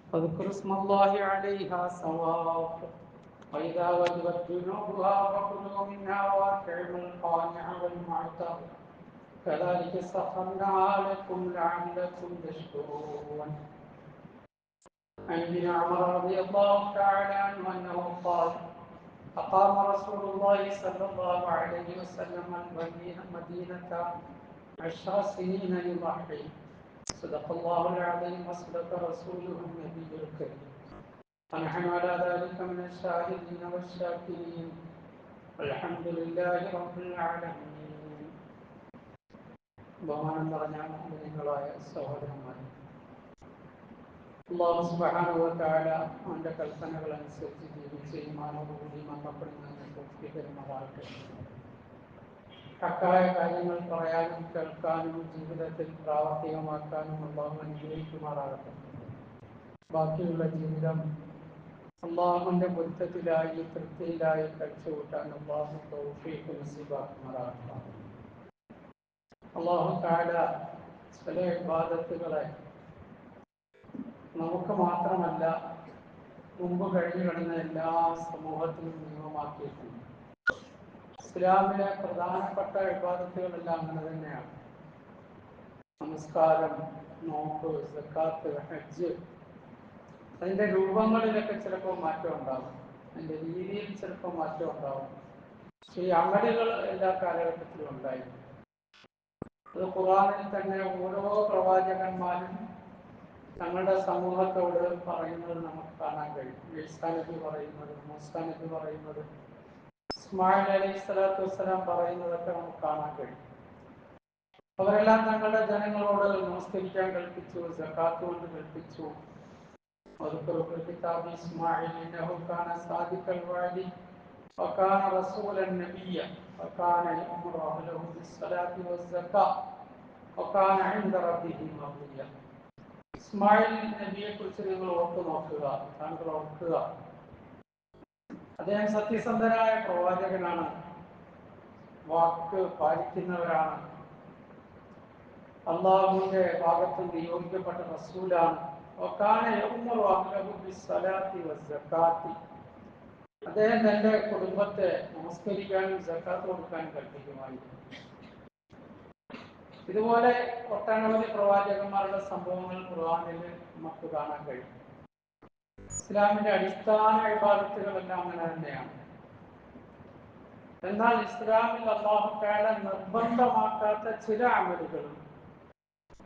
فاذكر اسم الله عليها سواف وإذا وجبت جنوبها فكلوا منها وأطعموا القانع والمعتر كذلك سخرناها لكم لعلكم تشكرون. عن ابن عمر رضي الله تعالى عنه أنه قال: أقام رسول الله صلى الله عليه وسلم المدينة 10 سنين يضحي. صدق الله العظيم وصدق رسوله النبي الكريم ونحن على ذلك من الشاهدين والشاكرين والحمد لله رب العالمين. ബഹുമാനം പറഞ്ഞ മുഅ്മിനീങ്ങളായ സഹോദരന്മാരെ, അല്ലാഹു സുബ്ഹാനഹു വ തആല അവന്റെ കൽപ്പനകൾ അനുസരിച്ച് ജീവിച്ച് ഈമാനോടുകൂടി മരണപ്പെടുന്നതിന് തൗഫീഖ് തരുമാറാകട്ടെ. ഹക്കായ കാര്യങ്ങൾ പറയാനും കേൾക്കാനും ജീവിതത്തിൽ പ്രാവർത്തികമാക്കാനും അല്ലാഹു അനുഗ്രഹിക്കുമാറാകട്ടെ. ബാക്കിയുള്ള ജീവിതം അല്ലാഹുവിന്റെ പൊരുത്തത്തിലായി തൃപ്തിയിലായി കഴിച്ചുകൂട്ടാൻ അല്ലാഹു തൗഫീഖ് നസീബാക്കുമാറാകട്ടെ. അല്ലാഹു തആല ചില ഇബാദത്തുകളെ നമുക്ക് മാത്രമല്ല മുമ്പ് കഴിഞ്ഞു കിടന്ന എല്ലാ സമൂഹത്തിലും നിയമമാക്കിയിട്ടുണ്ട്. ഇസ്ലാമിലെ പ്രധാനപ്പെട്ട ഇബാദത്തുകളെല്ലാം അങ്ങനെ തന്നെയാണ്. നമസ്കാരം, നോമ്പ്, സക്കാത്ത്, ഹജ്ജ്. അതിൻ്റെ രൂപങ്ങളിലൊക്കെ ചിലപ്പോൾ മാറ്റം ഉണ്ടാകും, അതിൻ്റെ രീതിയിൽ ചിലപ്പോൾ മാറ്റം ഉണ്ടാകും. പക്ഷേ ഈ അമലുകൾ എല്ലാ കാലഘട്ടത്തിലും ഉണ്ടായിരുന്നു. അത് ഖുർആനിൽ തന്നെ ഓരോ പ്രവാചകന്മാരും തങ്ങളുടെ സമൂഹത്തോട് പറയുന്നത് നമുക്ക് കാണാൻ കഴിയും. ഈസാ നബി പറയുന്നത്, മൂസാ നബി പറയുന്നത്, ഇസ്മായിൽ അലൈഹി സ്വലാത്തു വസ്സലാം പറയുന്നതൊക്കെ നമുക്ക് കാണാൻ കഴിയും. അവരെല്ലാം തങ്ങളുടെ ജനങ്ങളോട് നമസ്കരിക്കാൻ കൽപ്പിച്ചു, സക്കാത്ത് കൊണ്ട് കൽപ്പിച്ചു. ഇസ്മായിൽ ഇന്നഹു കാന സാദിഖൽ വഅദി വകാന റസൂലൻ നബിയ്യ വകാന യഅ്മുറു അഹ്ലഹു ബിസ്സലാത്തി വസ്സക്കാത്ത് വകാന ഇൻദ റബ്ബിഹി മർദിയ്യ. ഇസ്മായിൽ നബിയെ കുറിച്ച് നിങ്ങൾ ഓർത്തു നോക്കുക, താങ്കൾ ഓർക്കുക. അദ്ദേഹം സത്യസന്ധനായ പ്രവാചകനാണ്, വാക്ക് പാലിക്കുന്നവരാണ്, അള്ളാഹുവിന്റെ ഭാഗത്ത് നിയോഗിക്കപ്പെട്ട റസൂലാണ്. അദ്ദേഹം തന്റെ കുടുംബത്തെ നമസ്കരിക്കാനും സക്കാത്ത് കൊടുക്കാനും കൽപ്പിക്കുമായിരുന്നു. ഇതുപോലെ ഒട്ടനവധി പ്രവാചകന്മാരുടെ സംഭവങ്ങൾ ഖുർആനിൽ നമുക്ക് കാണാൻ കഴിയും. ഇസ്ലാമിന്റെ അടിസ്ഥാന ഇബാദത്തുകളെല്ലാം അങ്ങനെ തന്നെയാണ്. എന്നാൽ ഇസ്ലാമിൽ അല്ലാഹു തആല നിർബന്ധമാക്കാത്ത ചില അമലുകളും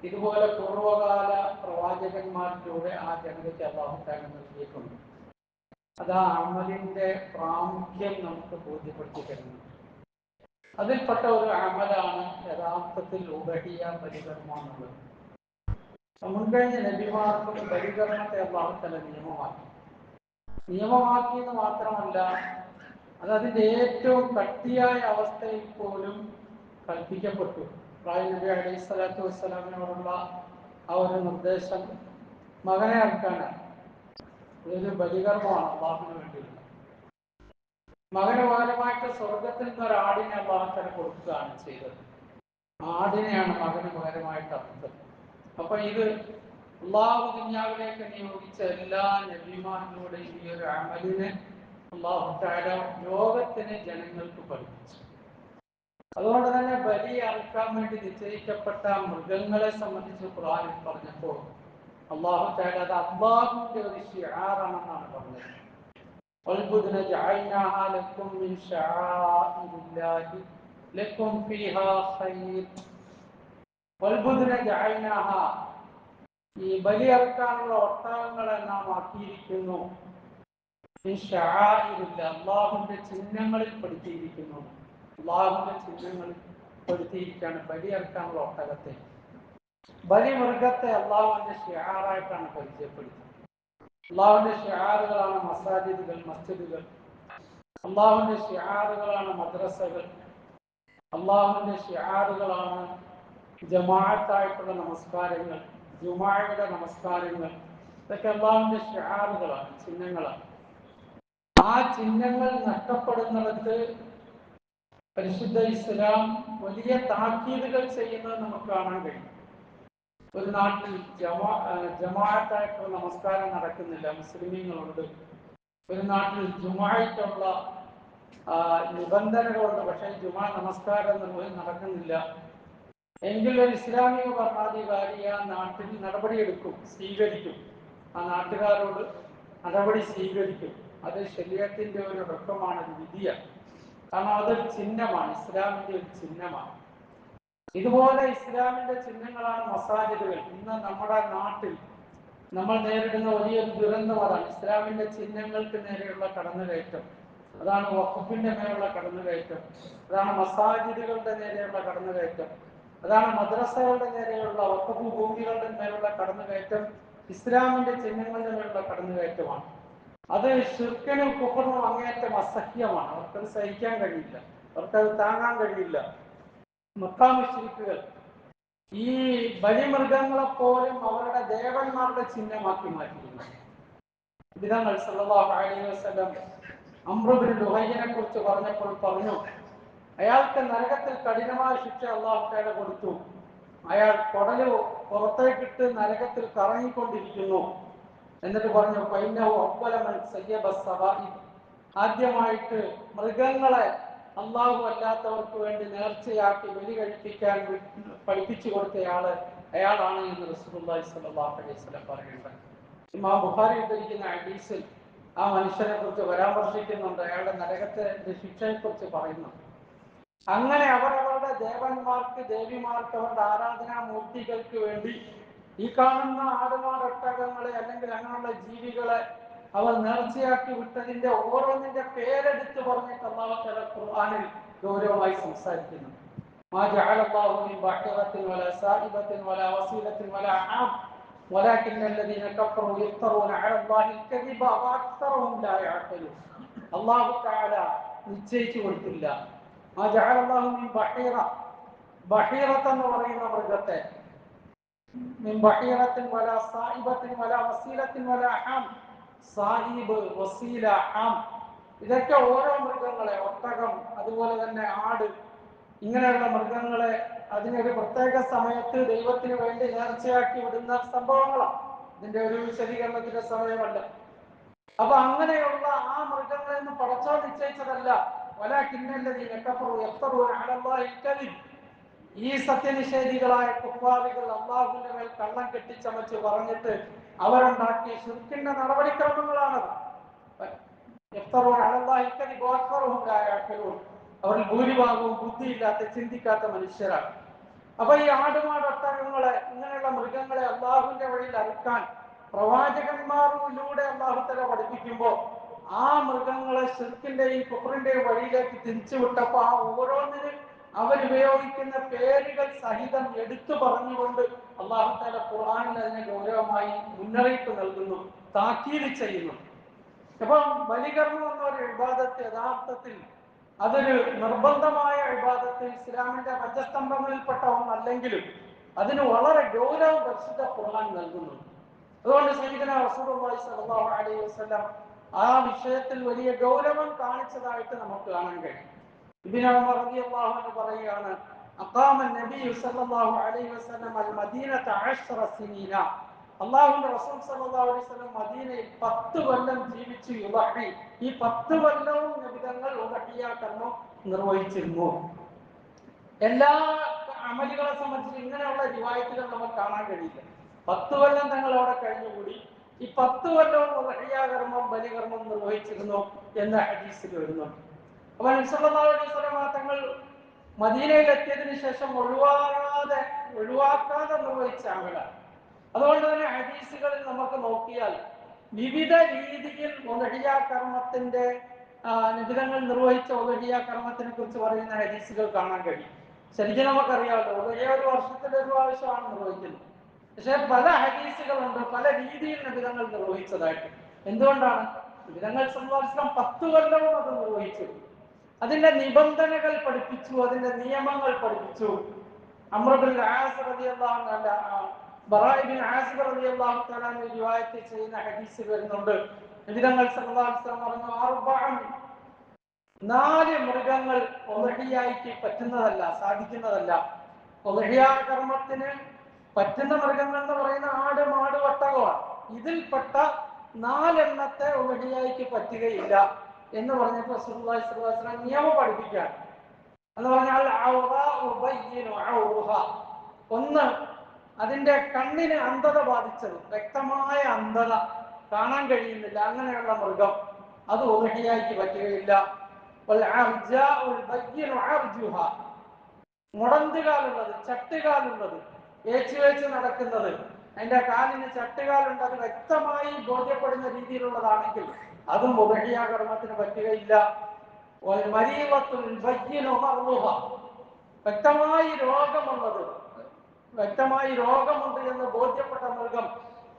ഇതുപോലെ പൂർവകാല പ്രവാചകന്മാരിലൂടെ ആ ജനതയ്ക്ക് അല്ലാഹു തആല നൽകിയിട്ടുണ്ട്. അത് ആ അമലിന്റെ പ്രാമുഖ്യം നമുക്ക് ബോധ്യപ്പെടുത്തി തരുന്നു. അതിൽപ്പെട്ട ഒരു അമലാണ് യഥാർത്ഥത്തിൽ ഉബഹിയ, ബലികർമ്മം എന്നുള്ളത്. മുൻകഴിഞ്ഞ നബിമാർക്കും ബലികർമ്മത്തെ അല്ലാഹു തആല നിയമമാക്കി എന്ന് മാത്രമല്ല, അത് അതിൻ്റെ ഏറ്റവും കട്ടിയായ അവസ്ഥയിൽ പോലും കൽപ്പിക്കപ്പെട്ടു. ഇബ്രാഹിം നബി അലൈഹി സ്വലാത്തു വസ്സലാമിനോടുള്ള ആ ഒരു നിർദ്ദേശം മകനെ അറുക്കാനാണ്. ഇതൊരു ബലികർമ്മമാണ് അല്ലാഹുവിന് വേണ്ടിയുള്ള. മകന് പകരമായിട്ട് സ്വർഗത്തിൽ നിന്ന് ഒരു ആടിനെ അല്ലാഹു തആല കൊടുക്കുകയാണ് ചെയ്തത്. ആടിനെയാണ് മകന് പകരമായിട്ട് അറുത്തത്. അപ്പൊ ഇത് അല്ലാഹു ദുനിയാവിലേക്ക് നിയോഗിച്ച എല്ലാ നബിമാരിലൂടെയും ഈ ഒരു അമലിനെ അല്ലാഹു തആല ലോകത്തിന് ജനങ്ങൾക്ക് പഠിപ്പിച്ചു. അതുകൊണ്ട് തന്നെ ബലി അറുക്കാൻ വേണ്ടി നിശ്ചയിക്കപ്പെട്ട മൃഗങ്ങളെ സംബന്ധിച്ച് ഖുർആനിൽ പറഞ്ഞപ്പോൾ അല്ലാഹു തആല അത് അല്ലാഹുവിന്റെ ഒരു ശിആറാണെന്നാണ് പറഞ്ഞത്. വൽബുദ്ന ജഅൽനാഹാ ലക്കും മിൻ ശആഇരില്ലാഹി ലക്കും ഫീഹാ ഖൈർ. വൽബുദ്ന ജഅൽനാഹാ, ഈ ബലി അറുക്കാനുള്ള ഒട്ടകങ്ങളെ നാം ആക്കിയിരിക്കുന്നു. അല്ലാഹുവിന്റെ ചിഹ്നങ്ങളിൽ പെടുത്തിയിരിക്കുന്നു. അല്ലാഹുവിന്റെ ചിഹ്നങ്ങളിൽ പെടുത്തിയിരിക്കുകയാണ് ബലി അറുക്കാനുള്ള ഒട്ടകത്തെ. ബലിമൃഗത്തെ അല്ലാഹുവിന്റെ ശിആറായിട്ടാണ് പരിചയപ്പെടുത്തുന്നത്. അല്ലാഹുവിന്റെ ശിആറുകളാണ് മസാജിദുകൾ, മസ്ജിദുകൾ. അല്ലാഹുവിന്റെ ശിആറുകളാണ് മദ്രസകൾ. അല്ലാഹുവിന്റെ ശിആറുകളാണ് ജമാഅത്തായിട്ടുള്ള നമസ്കാരങ്ങൾ, ജുമുഅയുടെ നമസ്കാരങ്ങൾ. ഇതൊക്കെ അല്ലാഹുവിന്റെ ശിആറുകളാണ്, ചിഹ്നങ്ങളാണ്. ആ ചിഹ്നങ്ങൾ നഷ്ടപ്പെടുന്നിടത്ത് പരിശുദ്ധ ഇസ്ലാം വലിയ താക്കീതുകൾ ചെയ്യുന്നത് നമുക്ക് കാണാൻ കഴിയും. ഒരു നാട്ടിൽ ജമാഅത്തായിട്ടുള്ള നമസ്കാരം നടക്കുന്നില്ല, മുസ്ലിമീങ്ങളുണ്ട്. ഒരു നാട്ടിൽ ജുമാഅത്തുള്ള നിബന്ധനകളുണ്ട്, പക്ഷേ ജുമാ നമസ്കാരം നടക്കുന്നില്ല എങ്കിൽ ഒരു ഇസ്ലാമിക ഭരണാധികാരി ആ നാട്ടിൽ നടപടിയെടുക്കും, സ്വീകരിക്കും. ആ നാട്ടുകാരോട് നടപടി സ്വീകരിക്കും. അത് ശരീഅത്തിന്റെ ഒരു ഋക്കമാണ്, ഒരു വിധിയാണ്. കാരണം അതൊരു ചിഹ്നമാണ്, ഇസ്ലാമിന്റെ ഒരു ചിഹ്നമാണ്. ഇതുപോലെ ഇസ്ലാമിന്റെ ചിഹ്നങ്ങളാണ് മസാജിദുകൾ. ഇന്ന് നമ്മുടെ നാട്ടിൽ നമ്മൾ നേരിടുന്ന വലിയൊരു ദുരന്തം അതാണ്, ഇസ്ലാമിന്റെ ചിഹ്നങ്ങൾക്ക് നേരെയുള്ള കടന്നുകയറ്റം. അതാണ് വഖഫിന്റെ മേലുള്ള കടന്നുകയറ്റം, അതാണ് മസാജിദുകളുടെ നേരെയുള്ള കടന്നുകയറ്റം, അതാണ് മദ്രസകളുടെ നേരെയുള്ള വഖഫ് ഭൂമികളുടെ മേലുള്ള കടന്നുകയറ്റം. ഇസ്ലാമിന്റെ ചിഹ്നങ്ങളുടെ മേലുള്ള കടന്നുകയറ്റമാണ്. അത് ശിർക്കിനും കുഫറിനും അങ്ങേയറ്റം അസഹ്യമാണ്. അവർക്കത് സഹിക്കാൻ കഴിയില്ല, അവർക്കത് താങ്ങാൻ കഴിയില്ല. മക്കാ മുശ്രിക്കുകൾ ഈ ബലിമൃഗങ്ങളെ പോലും അവരുടെ ദേവന്മാരുടെ ചിഹ്നമാക്കി മാറ്റിയിരുന്നു. നബിതങ്ങൾ സല്ലല്ലാഹു അലൈഹി വസല്ലം അംർ ഇബ്നു ലുഹൈനെ കുറിച്ച് പറഞ്ഞപ്പോൾ പറഞ്ഞു, അയാൾക്ക് നരകത്തിൽ കഠിനമായ ശിക്ഷ അല്ലാഹു തആല കൊടുത്തു. അയാൾ കുടല് പുറത്തേക്കിട്ട് നരകത്തിൽ കറങ്ങിക്കൊണ്ടിരിക്കുന്നു. എന്നിട്ട് പറഞ്ഞു, ഫൈനഹു അവ്വല മൻ സയ്യബ സവാഇബ്, ആദ്യമായിട്ട് മൃഗങ്ങളെ അള്ളാഹു അല്ലാത്തവർക്ക് വേണ്ടി നേർച്ചയാക്കി ബലി കഴിപ്പിക്കാൻ പഠിപ്പിച്ചു കൊടുത്തയാള് അയാളാണ് എന്ന് റസൂലുള്ളാഹി സ്വല്ലല്ലാഹു അലൈഹി വസല്ലം പറയുന്നുണ്ട്. ഇമാം ബുഖാരി ഉദ്ധരിക്കുന്ന ഹദീസിൽ ആ മനുഷ്യനെ കുറിച്ച് പരാമർശിക്കുന്നുണ്ട്, അയാളുടെ നരകത്തെ ശിക്ഷയെ കുറിച്ച് പറയുന്നു. അങ്ങനെ അവർ അവരുടെ ദേവന്മാർക്ക്, ദേവിമാർക്ക്, അവരുടെ ആരാധനാമൂർത്തികൾക്ക് വേണ്ടി ഈ കാണുന്ന ആടുമാടൊട്ടകങ്ങളെ അല്ലെങ്കിൽ അങ്ങനെയുള്ള ജീവികളെ അവർ നേർച്ചയാക്കി വിട്ടതിന്റെ ഓരോന്നിന്റെ പേരെടുത്ത് പറഞ്ഞിട്ട് അല്ലാഹു തആല ഖുർആനിൽ ഗൗരവമായി സംസാരിക്കുന്നു. മാ ജഅലല്ലാഹു മിൻ ബഹിറത്തിൻ വലാ സായിബത്തിൻ വലാ വസീലത്തിൻ വലാ ആം വലാകിന്നല്ലദീന കഫറൂ യഫ്തറൂന അലല്ലാഹിൽ കദിബ വഅക്സറുഹും ലാ യഅഖിലൂൻ. അല്ലാഹു തആല നിശ്ചയിച്ചു കൊടുത്തില്ല. മാ ജഅലല്ലാഹു മിൻ ബഹിറ, ബഹീറത്ത് എന്ന് പറയുന്ന മൃഗത്തെ, മിൻ ബഹീറത്തിൻ വലാ സായിബത്തിൻ വലാ വസീലത്തിൻ വലാ ആം, സാഹിബ്, വസീല, ആം, ഇതൊക്കെ ഓരോ മൃഗങ്ങളെ, ഒട്ടകം, അതുപോലെ തന്നെ ആട്, ഇങ്ങനെയുള്ള മൃഗങ്ങളെ അതിനൊരു പ്രത്യേക സമയത്ത് ദൈവത്തിന് വേണ്ടി നേർച്ചയാക്കി വിടുന്ന സംഭവങ്ങളാണ്. ഇതിന്റെ ഒരു വിശദീകരണത്തിന്റെ സമയമല്ല. അപ്പൊ അങ്ങനെയുള്ള ആ മൃഗങ്ങളെ ഒന്നും പടച്ചോൻ നിശ്ചയിച്ചതല്ല. വലാകിന്നല്ലദീന കഫറൂ യഫ്തറൂന അലല്ലാഹിൽ കദിബ്, ഈ സത്യനിഷേധികളായ കുഫാരികൾ അള്ളാഹുവിന്റെ മേൽ കള്ളം കെട്ടിച്ചമച്ച് പറഞ്ഞിട്ട് അവരുണ്ടാക്കിയ ശിർക്കിന്റെ നടപടിക്രമങ്ങളാണത്. അവരിൽ ഭൂരിഭാഗവും ബുദ്ധിയില്ലാത്ത, ചിന്തിക്കാത്ത മനുഷ്യരാണ്. അപ്പൊ ഈ ആടുമാടൊട്ടകങ്ങളെ, ഇങ്ങനെയുള്ള മൃഗങ്ങളെ അള്ളാഹുവിന്റെ വഴിയിൽ അറുക്കാൻ പ്രവാചകന്മാരിലൂടെ അള്ളാഹു തആല പഠിപ്പിക്കുമ്പോൾ ആ മൃഗങ്ങളെ ശിർക്കിന്റെയും കുഫറിന്റെയും വഴിയിലേക്ക് തിരിച്ചുവിട്ടപ്പോ ആ ഓരോന്നിനും അവരുപയോഗിക്കുന്ന പേരുകൾ സഹിതം എടുത്തു പറഞ്ഞുകൊണ്ട് അല്ലാഹു തആല ഖുർആനിൽ അതിനെ ഗൗരവമായി മുന്നറിയിപ്പ് നൽകുന്നു, താക്കീത് ചെയ്യുന്നു. അപ്പം ബലികർമ്മം എന്നൊരു ഇബാദത്ത് യഥാർത്ഥത്തിൽ അതൊരു നിർബന്ധമായ ഇബാദത്ത്, ഇസ്ലാമിന്റെ പഞ്ചസ്തംഭങ്ങളിൽപ്പെട്ട ഒന്നല്ലെങ്കിലും അതിന് വളരെ ഗൗരവം പരിശുദ്ധ ഖുർആൻ നൽകുന്നു. അതുകൊണ്ട് സയ്യിദുനാ റസൂലുള്ളാഹി സ്വല്ലല്ലാഹു അലൈഹി വസല്ലം ആ വിഷയത്തിൽ വലിയ ഗൗരവം കാണിച്ചതായിട്ട് നമുക്ക് കാണാൻ കഴിയും. ഇബ്നു ഉമർ റളിയല്ലാഹു അൻഹു പറയുകയാണ്, അഖാമ നബി സല്ലല്ലാഹു അലൈഹി വസല്ലം അൽ മദീനത 10 സിനീന, അല്ലാഹുവിന്റെ റസൂൽ സല്ലല്ലാഹു അലൈഹി വസല്ലം മദീനയിൽ 10 കൊല്ലം ജീവിച്ചു. യുളഹി, ഈ 10 കൊല്ലവും നബിതങ്ങൾ ഉളഹിയ കർമ്മം നിർവഹിച്ചിരുന്നു. എല്ലാ അമലുകളെ സംബന്ധിച്ച് ഇങ്ങനെയുള്ള റിവായത്തുകൾ നമുക്ക് കാണാൻ കഴിയില്ല. 10 കൊല്ലം തങ്ങൾ അവിടെ കഴിഞ്ഞുകൂടി, ഈ 10 കൊല്ലവും ഉളഹിയ കർമ്മം, ബലികർമ്മം നിർവഹിച്ചിരുന്നു എന്ന ഹദീസിൽ വരുന്നുണ്ട്. അപ്പൊ നബി സല്ലല്ലാഹു അലൈഹി വസല്ലം തങ്ങൾ മദീനയിൽ എത്തിയതിനു ശേഷം ഒഴിവാക്കാതെ നിർവഹിച്ച അമലാണ്. അതുകൊണ്ട് തന്നെ ഹദീസുകളിൽ നമുക്ക് നോക്കിയാൽ വിവിധ രീതിയിൽ ഉളഹിയ കർമ്മത്തിന്റെ നിബിധങ്ങൾ നിർവഹിച്ച ഉളഹിയ കർമ്മത്തിനെ കുറിച്ച് പറയുന്ന ഹദീസുകൾ കാണാൻ കഴിയും. ശരിക്കും നമുക്കറിയാമല്ലോ, ഉളഹിയ ഒരു വർഷത്തിൽ ഒരു പ്രാവശ്യമാണ് നിർവഹിക്കുന്നത്. പക്ഷെ പല ഹദീസുകളുണ്ട് പല രീതിയിൽ നിബിധങ്ങൾ നിർവഹിച്ചതായിട്ട്. എന്തുകൊണ്ടാണ്? നിബിധങ്ങൾ സല്ലല്ലാഹു അലൈഹി വസല്ലം 10 കൊല്ലവും അത് നിർവഹിച്ചു. അതിന്റെ നിബന്ധനകൾ പഠിപ്പിച്ചു, അതിന്റെ നിയമങ്ങൾ പഠിപ്പിച്ചു. അംർ ഇബ്നുൽ ആസ് റളിയല്ലാഹു അൻഹു, ബറാ ഇബ്നു ആസിബ് റളിയല്ലാഹു തആല റിവായത്ത് ചെയ്യുന്ന ഹദീസിൽ വരുന്നുണ്ട്, നബിതങ്ങൾ സല്ലല്ലാഹു അലൈഹി വസല്ലം പറഞ്ഞു, അർബഅൻ, 4 മൃഗങ്ങൾ ഉളഹിയയ്ക്ക് പറ്റുന്നതല്ല, സാധിക്കുന്നതല്ല. ഉളഹിയ കർമ്മത്തിന് പറ്റുന്ന മൃഗങ്ങൾ എന്ന് പറയുന്ന ആട്, മാട്, ഒട്ടകമാണ്. ഇതിൽപ്പെട്ട 4 എണ്ണത്തെ ഉളുഹിയായിക്ക് പറ്റുകയില്ല എന്ന് പറഞ്ഞിട്ട് റസൂലുള്ളാഹി സ്വല്ലല്ലാഹു അലൈഹി വസല്ലം നിയമം പഠിപ്പിക്കുകയാണ്. എന്ന് പറഞ്ഞാൽ ഒന്ന്, അതിന്റെ കണ്ണിന് അന്ധത ബാധിച്ചത്, വ്യക്തമായ അന്ധത, കാണാൻ കഴിയുന്നില്ല, അങ്ങനെയുള്ള മൃഗം, അത് ഉളുഹിയായിക്ക് പറ്റുകയില്ല. മുടന്തുകാലുള്ളത്, ചട്ടുകാലുള്ളത്, ഏച്ചു നടക്കുന്നത്, അതിന്റെ കാലിന് ചട്ടുകാലുണ്ട്, അത് വ്യക്തമായി ബോധ്യപ്പെടുന്ന രീതിയിലുള്ളതാണെങ്കിൽ അതും ഉളുഹിയ്യ കർമ്മത്തിന് പറ്റുകയില്ല. വ്യക്തമായി രോഗമുണ്ട് എന്ന് ബോധ്യപ്പെട്ട മൃഗം,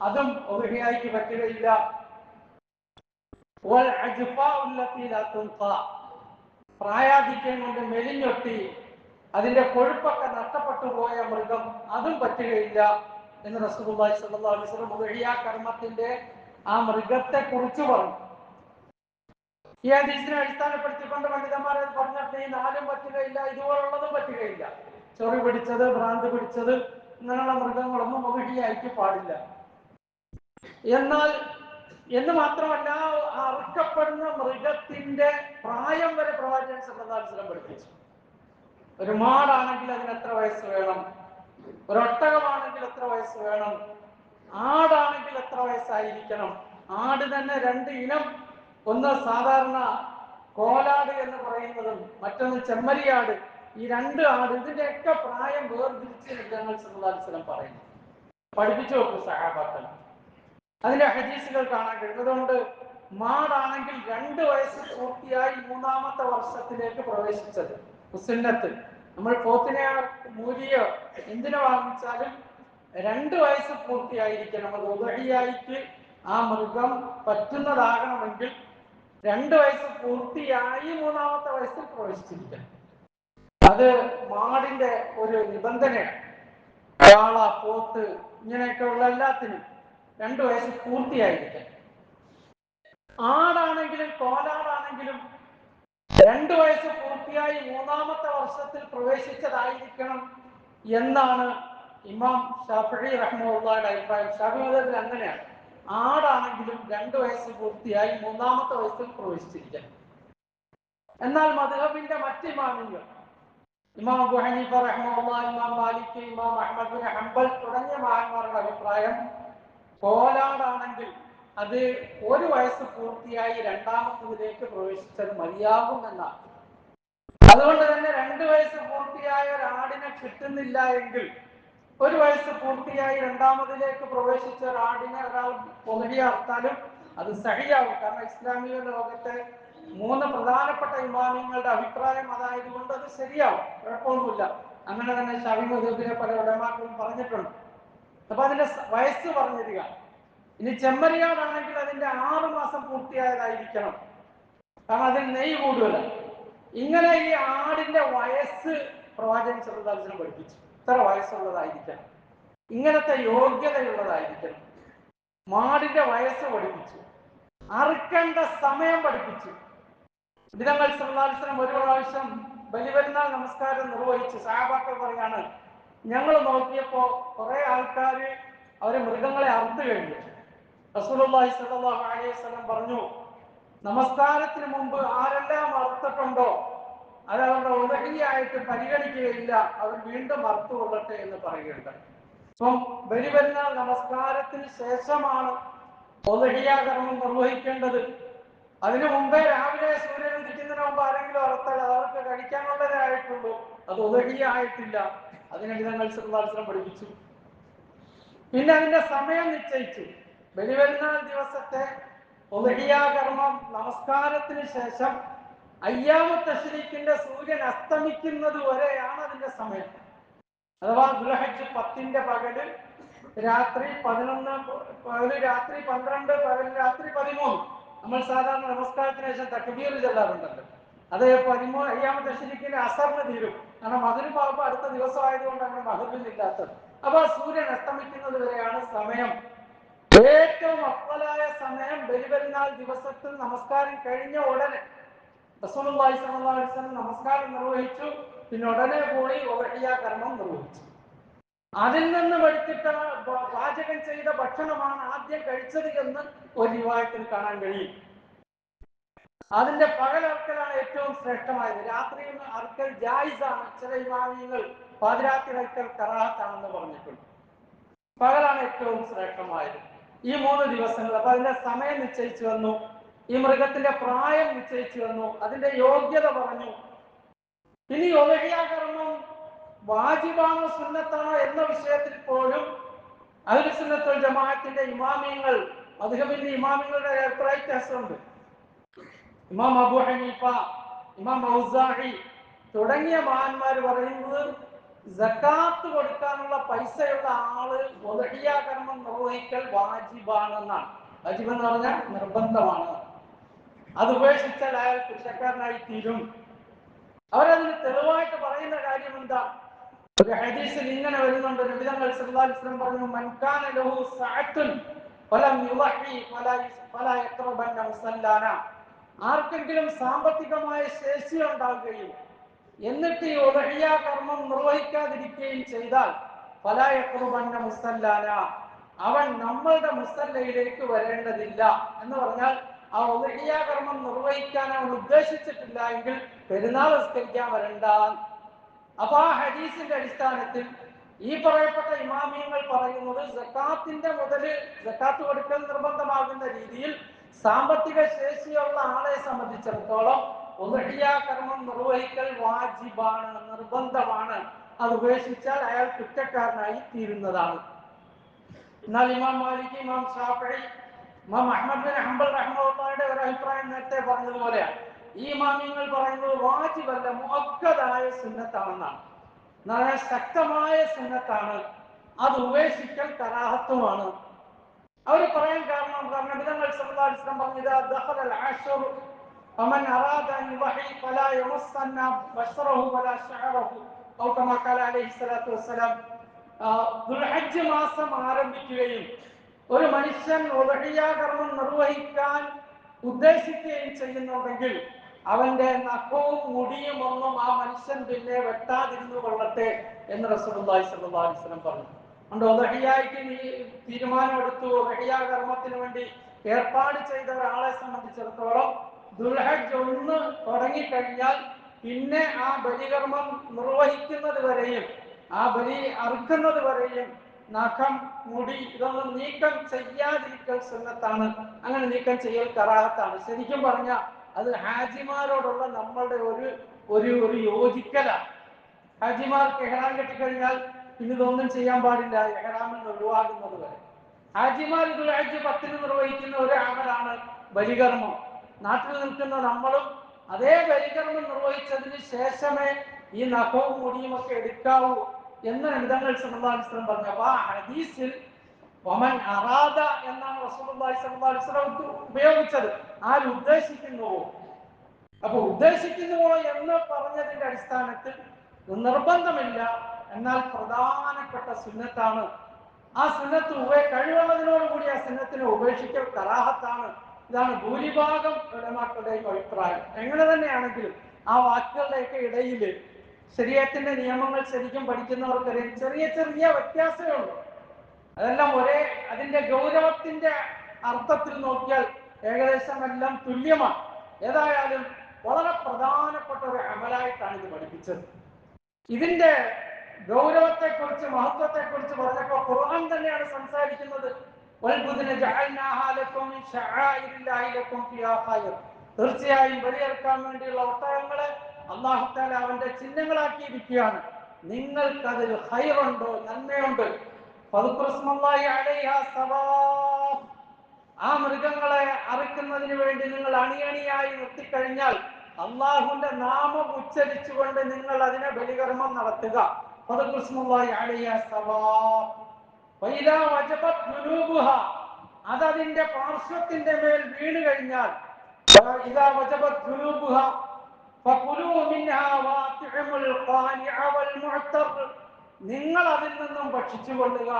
അതും ഉളുഹിയ്യക്ക് പറ്റുകയില്ല. പ്രായാധിക്യം കൊണ്ട് മെലിഞ്ഞൊട്ടി അതിന്റെ കൊഴുപ്പൊക്കെ നഷ്ടപ്പെട്ടു പോയ മൃഗം, അതും പറ്റുകയില്ല എന്ന് റസൂലുള്ളാഹി സ്വല്ലല്ലാഹു അലൈഹി വസല്ലം ഉളുഹിയ്യ കർമ്മത്തിന്റെ ആ മൃഗത്തെ കുറിച്ച് പറഞ്ഞു. ഈ ഹദീസിനെ അടിസ്ഥാനപ്പെടുത്തിക്കൊണ്ട് പണ്ഡിതന്മാർ പറഞ്ഞിട്ട് ഈ 4 പറ്റുകയില്ല, ഇതുപോലുള്ളതും പറ്റുകയില്ല. ചൊറി പിടിച്ചത്, ഭ്രാന്ത് പിടിച്ചത്, ഇങ്ങനെയുള്ള മൃഗങ്ങളൊന്നും ഉളുഹിയ്യക്ക് പാടില്ല. എന്ന് മാത്രമല്ല, അറുക്കപ്പെടുന്ന മൃഗത്തിന്റെ പ്രായം വരെ പ്രവാചകൻ സല്ലല്ലാഹു അലൈഹി വസല്ലം പഠിപ്പിച്ചു. ഒരു മാടാണെങ്കിൽ അതിന് എത്ര വയസ്സ് വേണം, ഒരു ഒട്ടകമാണെങ്കിൽ എത്ര വയസ്സ് വേണം, ആടാണെങ്കിൽ എത്ര വയസ്സായിരിക്കണം. ആട് തന്നെ 2 ഇനം, ഒന്ന് സാധാരണ കോലാട് എന്ന് പറയുന്നതും മറ്റൊന്ന് ചെമ്മരിയാട്. ഈ 2 ആട്, ഇതിന്റെയൊക്കെ പ്രായം വേർതിരിച്ച് നബി സല്ലല്ലാഹു അലൈഹി വസല്ലം പറയുന്നു, പഠിപ്പിച്ചു നോക്കൂ സഹാബാക്കൾ. അതിന്റെ ഹദീസുകൾ കാണാൻ കഴിയും. അതുകൊണ്ട് മാടാണെങ്കിൽ 2 വയസ്സ് പൂർത്തിയായി 3ാമത്തെ വർഷത്തിലേക്ക് പ്രവേശിച്ചത് സുന്നത്ത്. നമ്മൾ പോത്തിനെ മൂരിയോ എന്തിനു വാങ്ങിച്ചാലും 2 വയസ്സ് പൂർത്തിയായിരിക്കണം. അത് ഉളുഹിയ്യക്ക് ആ മൃഗം പറ്റുന്നതാകണമെങ്കിൽ 2 വയസ്സ് പൂർത്തിയായി 3ാമത്തെ വയസ്സിൽ പ്രവേശിച്ചിരിക്കണം. അത് മാടിന്റെ ഒരു നിബന്ധനയാണ്. കാള, പോത്ത്, ഇങ്ങനെയൊക്കെയുള്ള എല്ലാത്തിനും 2 വയസ്സ് പൂർത്തിയായിരിക്കണം. ആടാണെങ്കിലും കോലാടാണെങ്കിലും 2 വയസ്സ് പൂർത്തിയായി 3ാമത്തെ വർഷത്തിൽ പ്രവേശിച്ചതായിരിക്കണം എന്നാണ് ഇമാം ഷാഫിഈ റഹ്മത്തുള്ളാഹിയുടെ അഭിപ്രായം. ഷാഫിഈ മദ്ഹബിൽ അങ്ങനെയാണ്. ആടാണെങ്കിലും 2 വയസ്സ് പൂർത്തിയായി 3ാമത്തെ വയസ്സിൽ പ്രവേശിച്ചിരിക്കണം. എന്നാൽ മദ്ഹബിന്റെ മറ്റ് ഇമാമിങ്ങൾ, ഇമാം അബൂ ഹനീഫ റഹ്മത്തുള്ളാഹി, ഇമാം മാലിക്, ഇമാം അഹ്മദ് ബിൻ ഹംബൽ തുടങ്ങിയ മഹാന്മാരുടെ അഭിപ്രായം കോലാടാണെങ്കിൽ അത് 1 വയസ്സ് പൂർത്തിയായി 2ാമത്തേതിലേക്ക് പ്രവേശിച്ചത് മതിയാകും എന്നാണ്. അതുകൊണ്ട് തന്നെ 2 വയസ്സ് പൂർത്തിയായ ഒരാടിനെ കിട്ടുന്നില്ല എങ്കിൽ 1 വയസ്സ് പൂർത്തിയായി 2ാമതിലേക്ക് പ്രവേശിച്ച ഒരാടിനെ ഒരാൾ ഉളുഹിയ്യ അറുത്താലും അത് സഹിയാവും. കാരണം ഇസ്ലാമിക ലോകത്തെ 3 പ്രധാനപ്പെട്ട ഇമാമിങ്ങളുടെ അഭിപ്രായം അതായതുകൊണ്ട് അത് ശരിയാവും, കുഴപ്പമൊന്നുമില്ല. അങ്ങനെ തന്നെ ശഫീഈ മദ്ഹബിലെ പല ഉലമാക്കളും പറഞ്ഞിട്ടുണ്ട്. അപ്പൊ അതിന്റെ വയസ്സ് പറഞ്ഞിരിക. ഇനി ചെമ്മരിയാടാണെങ്കിൽ അതിന്റെ 6 മാസം പൂർത്തിയായതായിരിക്കണം, കാരണം അതിൽ നെയ്യ് കൂടുതല. ഇങ്ങനെ ഈ ആടിന്റെ വയസ്സ് പ്രവാചകൻ സല്ലല്ലാഹു അലൈഹി വസല്ലം പഠിപ്പിച്ചു. ഇത്ര വയസ്സുള്ളതായിരിക്കണം, ഇങ്ങനത്തെ യോഗ്യതയുള്ളതായിരിക്കണം. മാടിന്റെ വയസ്സ് പഠിപ്പിച്ചു, അറുക്കേണ്ട സമയം പഠിപ്പിച്ചു. നബി സല്ലല്ലാഹു അലൈഹി വസല്ലം ഒരു പ്രാവശ്യം ബലിപെരുന്നാൾ നമസ്കാരം നിർവഹിച്ചു. സഹാബാക്കൾ പറയാണ്, ഞങ്ങൾ നോക്കിയപ്പോ കുറെ ആൾക്കാർ അവരെ മൃഗങ്ങളെ അറുത്തു കഴിഞ്ഞു. റസൂലുള്ളാഹി സ്വല്ലല്ലാഹു അലൈഹി വസല്ലം പറഞ്ഞു, നമസ്കാരത്തിന് മുമ്പ് ആരെല്ലാം അറുത്തിട്ടുണ്ടോ അത് അവരുടെ ഉളുഹിയ്യായിട്ട് പരിഗണിക്കുകയില്ല, അവർ വീണ്ടും അറുത്തുകൊള്ളട്ടെ എന്ന് പറയുകയുണ്ട്. അപ്പം ബലിപെരുന്നാൾ നമസ്കാരത്തിന് ശേഷമാണ് ഉളുഹിയ്യ കർമ്മം നിർവഹിക്കേണ്ടത്. അതിനു മുമ്പേ രാവിലെ സൂര്യൻ ഉദിക്കുന്നതിന് മുമ്പ് ആരെങ്കിലും അറുത്താൽ അവർക്ക് കഴിക്കാനുള്ളതേ ആയിട്ടുള്ളൂ, അത് ഉളുഹിയ്യ ആയിട്ടില്ല. അതിനെ നബി സല്ലല്ലാഹു അലൈഹി വസല്ലം പഠിപ്പിച്ചു. പിന്നെ അതിന്റെ സമയം നിശ്ചയിച്ചു. ബലിപെരുന്നാൾ ദിവസത്തെ ഉളുഹിയ്യ കർമ്മം നമസ്കാരത്തിന് ശേഷം അയ്യാമു തശ്രീഖിന്റെ സൂര്യൻ അസ്തമിക്കുന്നത് വരെയാണ് അതിന്റെ സമയം. അഥവാ ദുൽഹജ്ജ് 10ന്റെ പകല് രാത്രി 11, പകല് രാത്രി 12, പകല് രാത്രി 13. നമ്മൾ സാധാരണ നമസ്കാരത്തിന് ശേഷം തക്ബീർ ചൊല്ലാറുണ്ടല്ലോ, അത് 13 അയ്യാമു തശ്രീഖിന്റെ അസറിന് തീരും. കാരണം മഗ്‌രിബ് ആകുമ്പോൾ അടുത്ത ദിവസം ആയതുകൊണ്ടാണ് മഗ്‌രിബിൽ ഇല്ലാത്തത്. അപ്പൊ സൂര്യൻ അസ്തമിക്കുന്നത് വരെയാണ് സമയം. ഏറ്റവും അഫ്ളലായ സമയം ബലിപെരുന്നാൾ ദിവസത്തിൽ നമസ്കാരം കഴിഞ്ഞ ഉടനെ റസൂലുള്ളാഹി സ്വല്ലല്ലാഹു അലൈഹി വസല്ലം നമസ്കാരം നിർവഹിച്ചു, പിന്നെ ഉടനെ പോയി ഉളുഹിയ്യ കർമ്മം നിർവഹിച്ചു. അതിൽ നിന്ന് എടുത്തിട്ട് പാചകം ചെയ്ത ഭക്ഷണമാണ് ആദ്യം കഴിച്ചത് എന്ന് ഒരു റിവായത്തിൽ കാണാൻ കഴിയും. അതിന്റെ പകലർക്കലാണ് ഏറ്റവും ശ്രേഷ്ഠമായത്. രാത്രി അർക്കൽ ജായിസാണ്. ചില ഇമാമിയങ്ങൾ പാതിരാത്രി അർക്കൽ കറാഹത്താണെന്ന് പറഞ്ഞിട്ടുണ്ട്. പകലാണ് ഏറ്റവും ശ്രേഷ്ഠമായത്. ഈ 3 ദിവസങ്ങൾ. അപ്പൊ അതിന്റെ സമയം നിശ്ചയിച്ചു വന്നു, ഈ മൃഗത്തിന്റെ പ്രായം നിശ്ചയിച്ചു വന്നു, അതിന്റെ യോഗ്യത പറഞ്ഞു. ഇനി ഉലഹിയാകർമ്മം വാജിബാണോ സുന്നത്താണോ എന്ന വിഷയത്തിൽ പോലും അഹ്ലു സുന്നത്ത് വൽ ജമാഅത്തിന്റെ ഇമാമിയങ്ങൾ, മദ്ഹബിന്റെ ഇമാമിയങ്ങളുടെ അഭിപ്രായ വ്യത്യാസമുണ്ട്. ഇമാം അബൂ ഹനീഫ, ഇമാം ഔസാഇ തുടങ്ങിയ മഹാന്മാർ പറയുന്നത് സകാത്ത് കൊടുക്കാനുള്ള പൈസയുള്ള ആള് ഉലഹിയ കർമ്മം നിർവഹിക്കൽ വാജിബാണെന്നാണ്. വാജിബ് എന്ന് പറഞ്ഞാൽ നിർബന്ധമാണ്. അത് ഉപേക്ഷിച്ചാൽ അയാൾ കുറ്റക്കാരനായി തീരും. അവരതിന് തെളിവായിട്ട് പറയുന്ന കാര്യം എന്താ? ഒരു ഹദീസിൽ ഇങ്ങനെ വരുന്നുണ്ട്. നബി തങ്ങൾ സല്ലല്ലാഹു അലൈഹി വസല്ലം പറഞ്ഞു, മൻ കാന ലഹു സഅത്തുൻ ഫലം യുളഹി ഫലാ യഖറബന്ന മുസല്ലാന. ആർക്കെങ്കിലും സാമ്പത്തികമായ ശേഷി ഉണ്ടാവുകയും എന്നിട്ട് ഈ ഉലഹിയ കർമ്മം നിർവഹിക്കാതിരിക്കുകയും ചെയ്താൽ ഫലാ യഖറബന്ന മുസല്ലാന, അവൻ നമ്മളുടെ മുസല്ലയിലേക്ക് വരേണ്ടതില്ല എന്ന് പറഞ്ഞാൽ ആ ഉലഹിയ കർമ്മം നിർവഹിക്കാൻ അവൻ ഉദ്ദേശിച്ചിട്ടില്ല എങ്കിൽ പെരുന്നാൾ നിസ്കരിക്കാൻ വരണ്ട. അപ്പൊ ആ ഹദീസിന്റെ അടിസ്ഥാനത്തിൽ ഈ പറയപ്പെട്ട ഇമാമിയങ്ങൾ പറയുന്നത് സക്കാത്തിന്റെ മുതല് സക്കാത്ത് കൊടുക്കൽ നിർബന്ധമാകുന്ന രീതിയിൽ സാമ്പത്തിക ശേഷിയുള്ള ആളെ സംബന്ധിച്ചിടത്തോളം ഉലഹിയ കർമ്മം നിർവഹിക്കൽ വാജിബാണ്, നിർബന്ധമാണ്. അത് ഉപേക്ഷിച്ചാൽ അയാൾ കുറ്റക്കാരനായി തീരുന്നതാണ്. എന്നാൽ ഇമാം മാലിക്, ഇമാം ഷാഫിഈ, ഇമാം അഹ്മദ് ബിൻ ഹംബൽ റഹ്മത്തുള്ളാഹിയുടെ ഒരു അഭിപ്രായം നേരത്തെ പറഞ്ഞതുപോലെയാണ്. ഈ ഇമാമിയങ്ങൾ പറയുന്നത് വാജിബല്ല, മുഅക്കദായ സുന്നത്താണെന്നാണ്. എന്നാൽ ശക്തമായ സുന്നത്താണ്. അത് ഉപേക്ഷിക്കൽ കറാഹത്തുമാണ്. അവർ പറയാൻ കാരണം നബി തങ്ങൾ സല്ലല്ലാഹു അലൈഹി വസല്ലം പറഞ്ഞു, ഇദാ ദഖലൽ അശ്റു ഫമൻ അറാദ അൻ യുളഹി ഫലാ യമസ്സന്ന ബശറഹു വലാ ശഅറഹു ഔ കമാ ഖാല അലൈഹി സ്വലാത്തു വസ്സലാം. ദുൽഹജ്ജ് മാസം ആരംഭിക്കുകയും ഒരു മനുഷ്യൻ ഉലഹിയ കർമ്മം നിർവഹിക്കാൻ ഉദ്ദേശിക്കുകയും ചെയ്യുന്നുണ്ടെങ്കിൽ അവന്റെ നഖവും മുടിയും ഒന്നും ആ മനുഷ്യൻ പിന്നെ വെട്ടാതിരുന്നു കൊള്ളട്ടെ എന്ന് റസൂലുള്ളാഹി സ്വല്ലല്ലാഹു അലൈഹി വസല്ലം പറഞ്ഞു. അതുകൊണ്ട് ഉലഹിയയ്ക്ക് തീരുമാനമെടുത്തു, ഉലഹിയ കർമ്മത്തിന് വേണ്ടി ഏർപ്പാട് ചെയ്ത ഒരാളെ സംബന്ധിച്ചിടത്തോളം ദുൽഹജ്ജ് 1 തുടങ്ങിക്കഴിഞ്ഞാൽ പിന്നെ ആ ബലികർമ്മം നിർവഹിക്കുന്നത് വരെയും ആ ബലി അറുക്കുന്നത് വരെയും നഖം, മുടി ഇതൊന്നും നീക്കം ചെയ്യാതിരിക്കൽ സുന്നത്താണ്. അങ്ങനെ നീക്കം ചെയ്യൽ കറാഹത്താണ്. ശരിക്കും പറഞ്ഞാൽ അത് ഹാജിമാരോടുള്ള നമ്മളുടെ ഒരു യോജിക്കലാണ്. ഹാജിമാർക്ക് ഇഹ്റാം കെട്ടിക്കഴിഞ്ഞാൽ ഇതൊന്നും ചെയ്യാൻ പാടില്ല, ഇഹ്റാമിൽ നിന്ന് ഒഴിവാകുന്നത് വരെ. ഹാജിമാർ ദുൽഹജ്ജ് 10 നിർവഹിക്കുന്ന ഒരു അമലാണ് ബലികർമ്മം. നാട്ടിൽ നിൽക്കുന്ന നമ്മളും അതേ ബലികർമ്മം നിർവഹിച്ചതിന് ശേഷമേ ഈ നഖവും മുടിയും ഒക്കെ എടുക്കാവൂ എന്ന് നബി തങ്ങൾ സല്ലല്ലാഹു അലൈഹി വസല്ലം പറഞ്ഞു. അപ്പൊ ആ ഹദീസിൽ വമൻ അറാദ എന്നാണ് റസൂലുള്ളാഹി സ്വല്ലല്ലാഹു അലൈഹി വസല്ലം ഉപയോഗിച്ചത്. ആര് ഉദ്ദേശിക്കുന്നുവോ. അപ്പൊ ഉദ്ദേശിക്കുന്നുവോ എന്ന് പറഞ്ഞതിന്റെ അടിസ്ഥാനത്തിൽ നിർബന്ധമില്ല, എന്നാൽ പ്രധാനപ്പെട്ട സുന്നത്താണ്. ആ സുന്നത്ത് കഴിവുള്ളതിനോടുകൂടി ആ സുന്നത്തിനെ ഉപേക്ഷിക്കൽ കറാഹത്താണ്. ഇതാണ് ഭൂരിഭാഗം ഉലമാക്കളുടെയും അഭിപ്രായം. എങ്ങനെ തന്നെയാണെങ്കിലും ആ വാക്കുകളുടെയൊക്കെ ഇടയിൽ ശരീഅത്തിന്റെ നിയമങ്ങൾ ശരിക്കും പഠിക്കുന്നവർക്കറിയാം ചെറിയ ചെറിയ വ്യത്യാസമേ ഉള്ളൂ. അതെല്ലാം അതിന്റെ ഗൗരവത്തിന്റെ അർത്ഥത്തിൽ നോക്കിയാൽ ഏകദേശം എല്ലാം തുല്യമാണ്. ഏതായാലും വളരെ പ്രധാനപ്പെട്ട ഒരു അമലായിട്ടാണ് ഇത് പഠിപ്പിച്ചത്. ഇതിന്റെ ഗൗരവത്തെക്കുറിച്ച്, മഹത്വത്തെക്കുറിച്ച് പറഞ്ഞപ്പോൾ ഖുർആൻ തന്നെയാണ് സംസാരിക്കുന്നത്. തീർച്ചയായും ബലിയെടുക്കാൻ വേണ്ടിയുള്ള ഒട്ടകങ്ങളെ അല്ലാഹു തആല അവന്റെ ചിഹ്നങ്ങളാക്കിയിരിക്കുകയാണ്. നിങ്ങൾക്കതിൽ ഖൈറുണ്ട്, നന്മയുണ്ട്. ആ മൃഗങ്ങളെ അറുക്കുന്നതിന് വേണ്ടി നിങ്ങൾ അണിയണിയായി നിർത്തിക്കഴിഞ്ഞാൽ അള്ളാഹുവിന്റെ നാമം ഉച്ചരിച്ചുകൊണ്ട് നിങ്ങൾ അതിനെ ബലികർമ്മം നടത്തുക. അതതിന്റെ പാർശ്വത്തിന്റെ മേൽ വീണ് കഴിഞ്ഞാൽ നിങ്ങൾ അതിൽ നിന്നും ഭക്ഷിച്ചു കൊള്ളുക.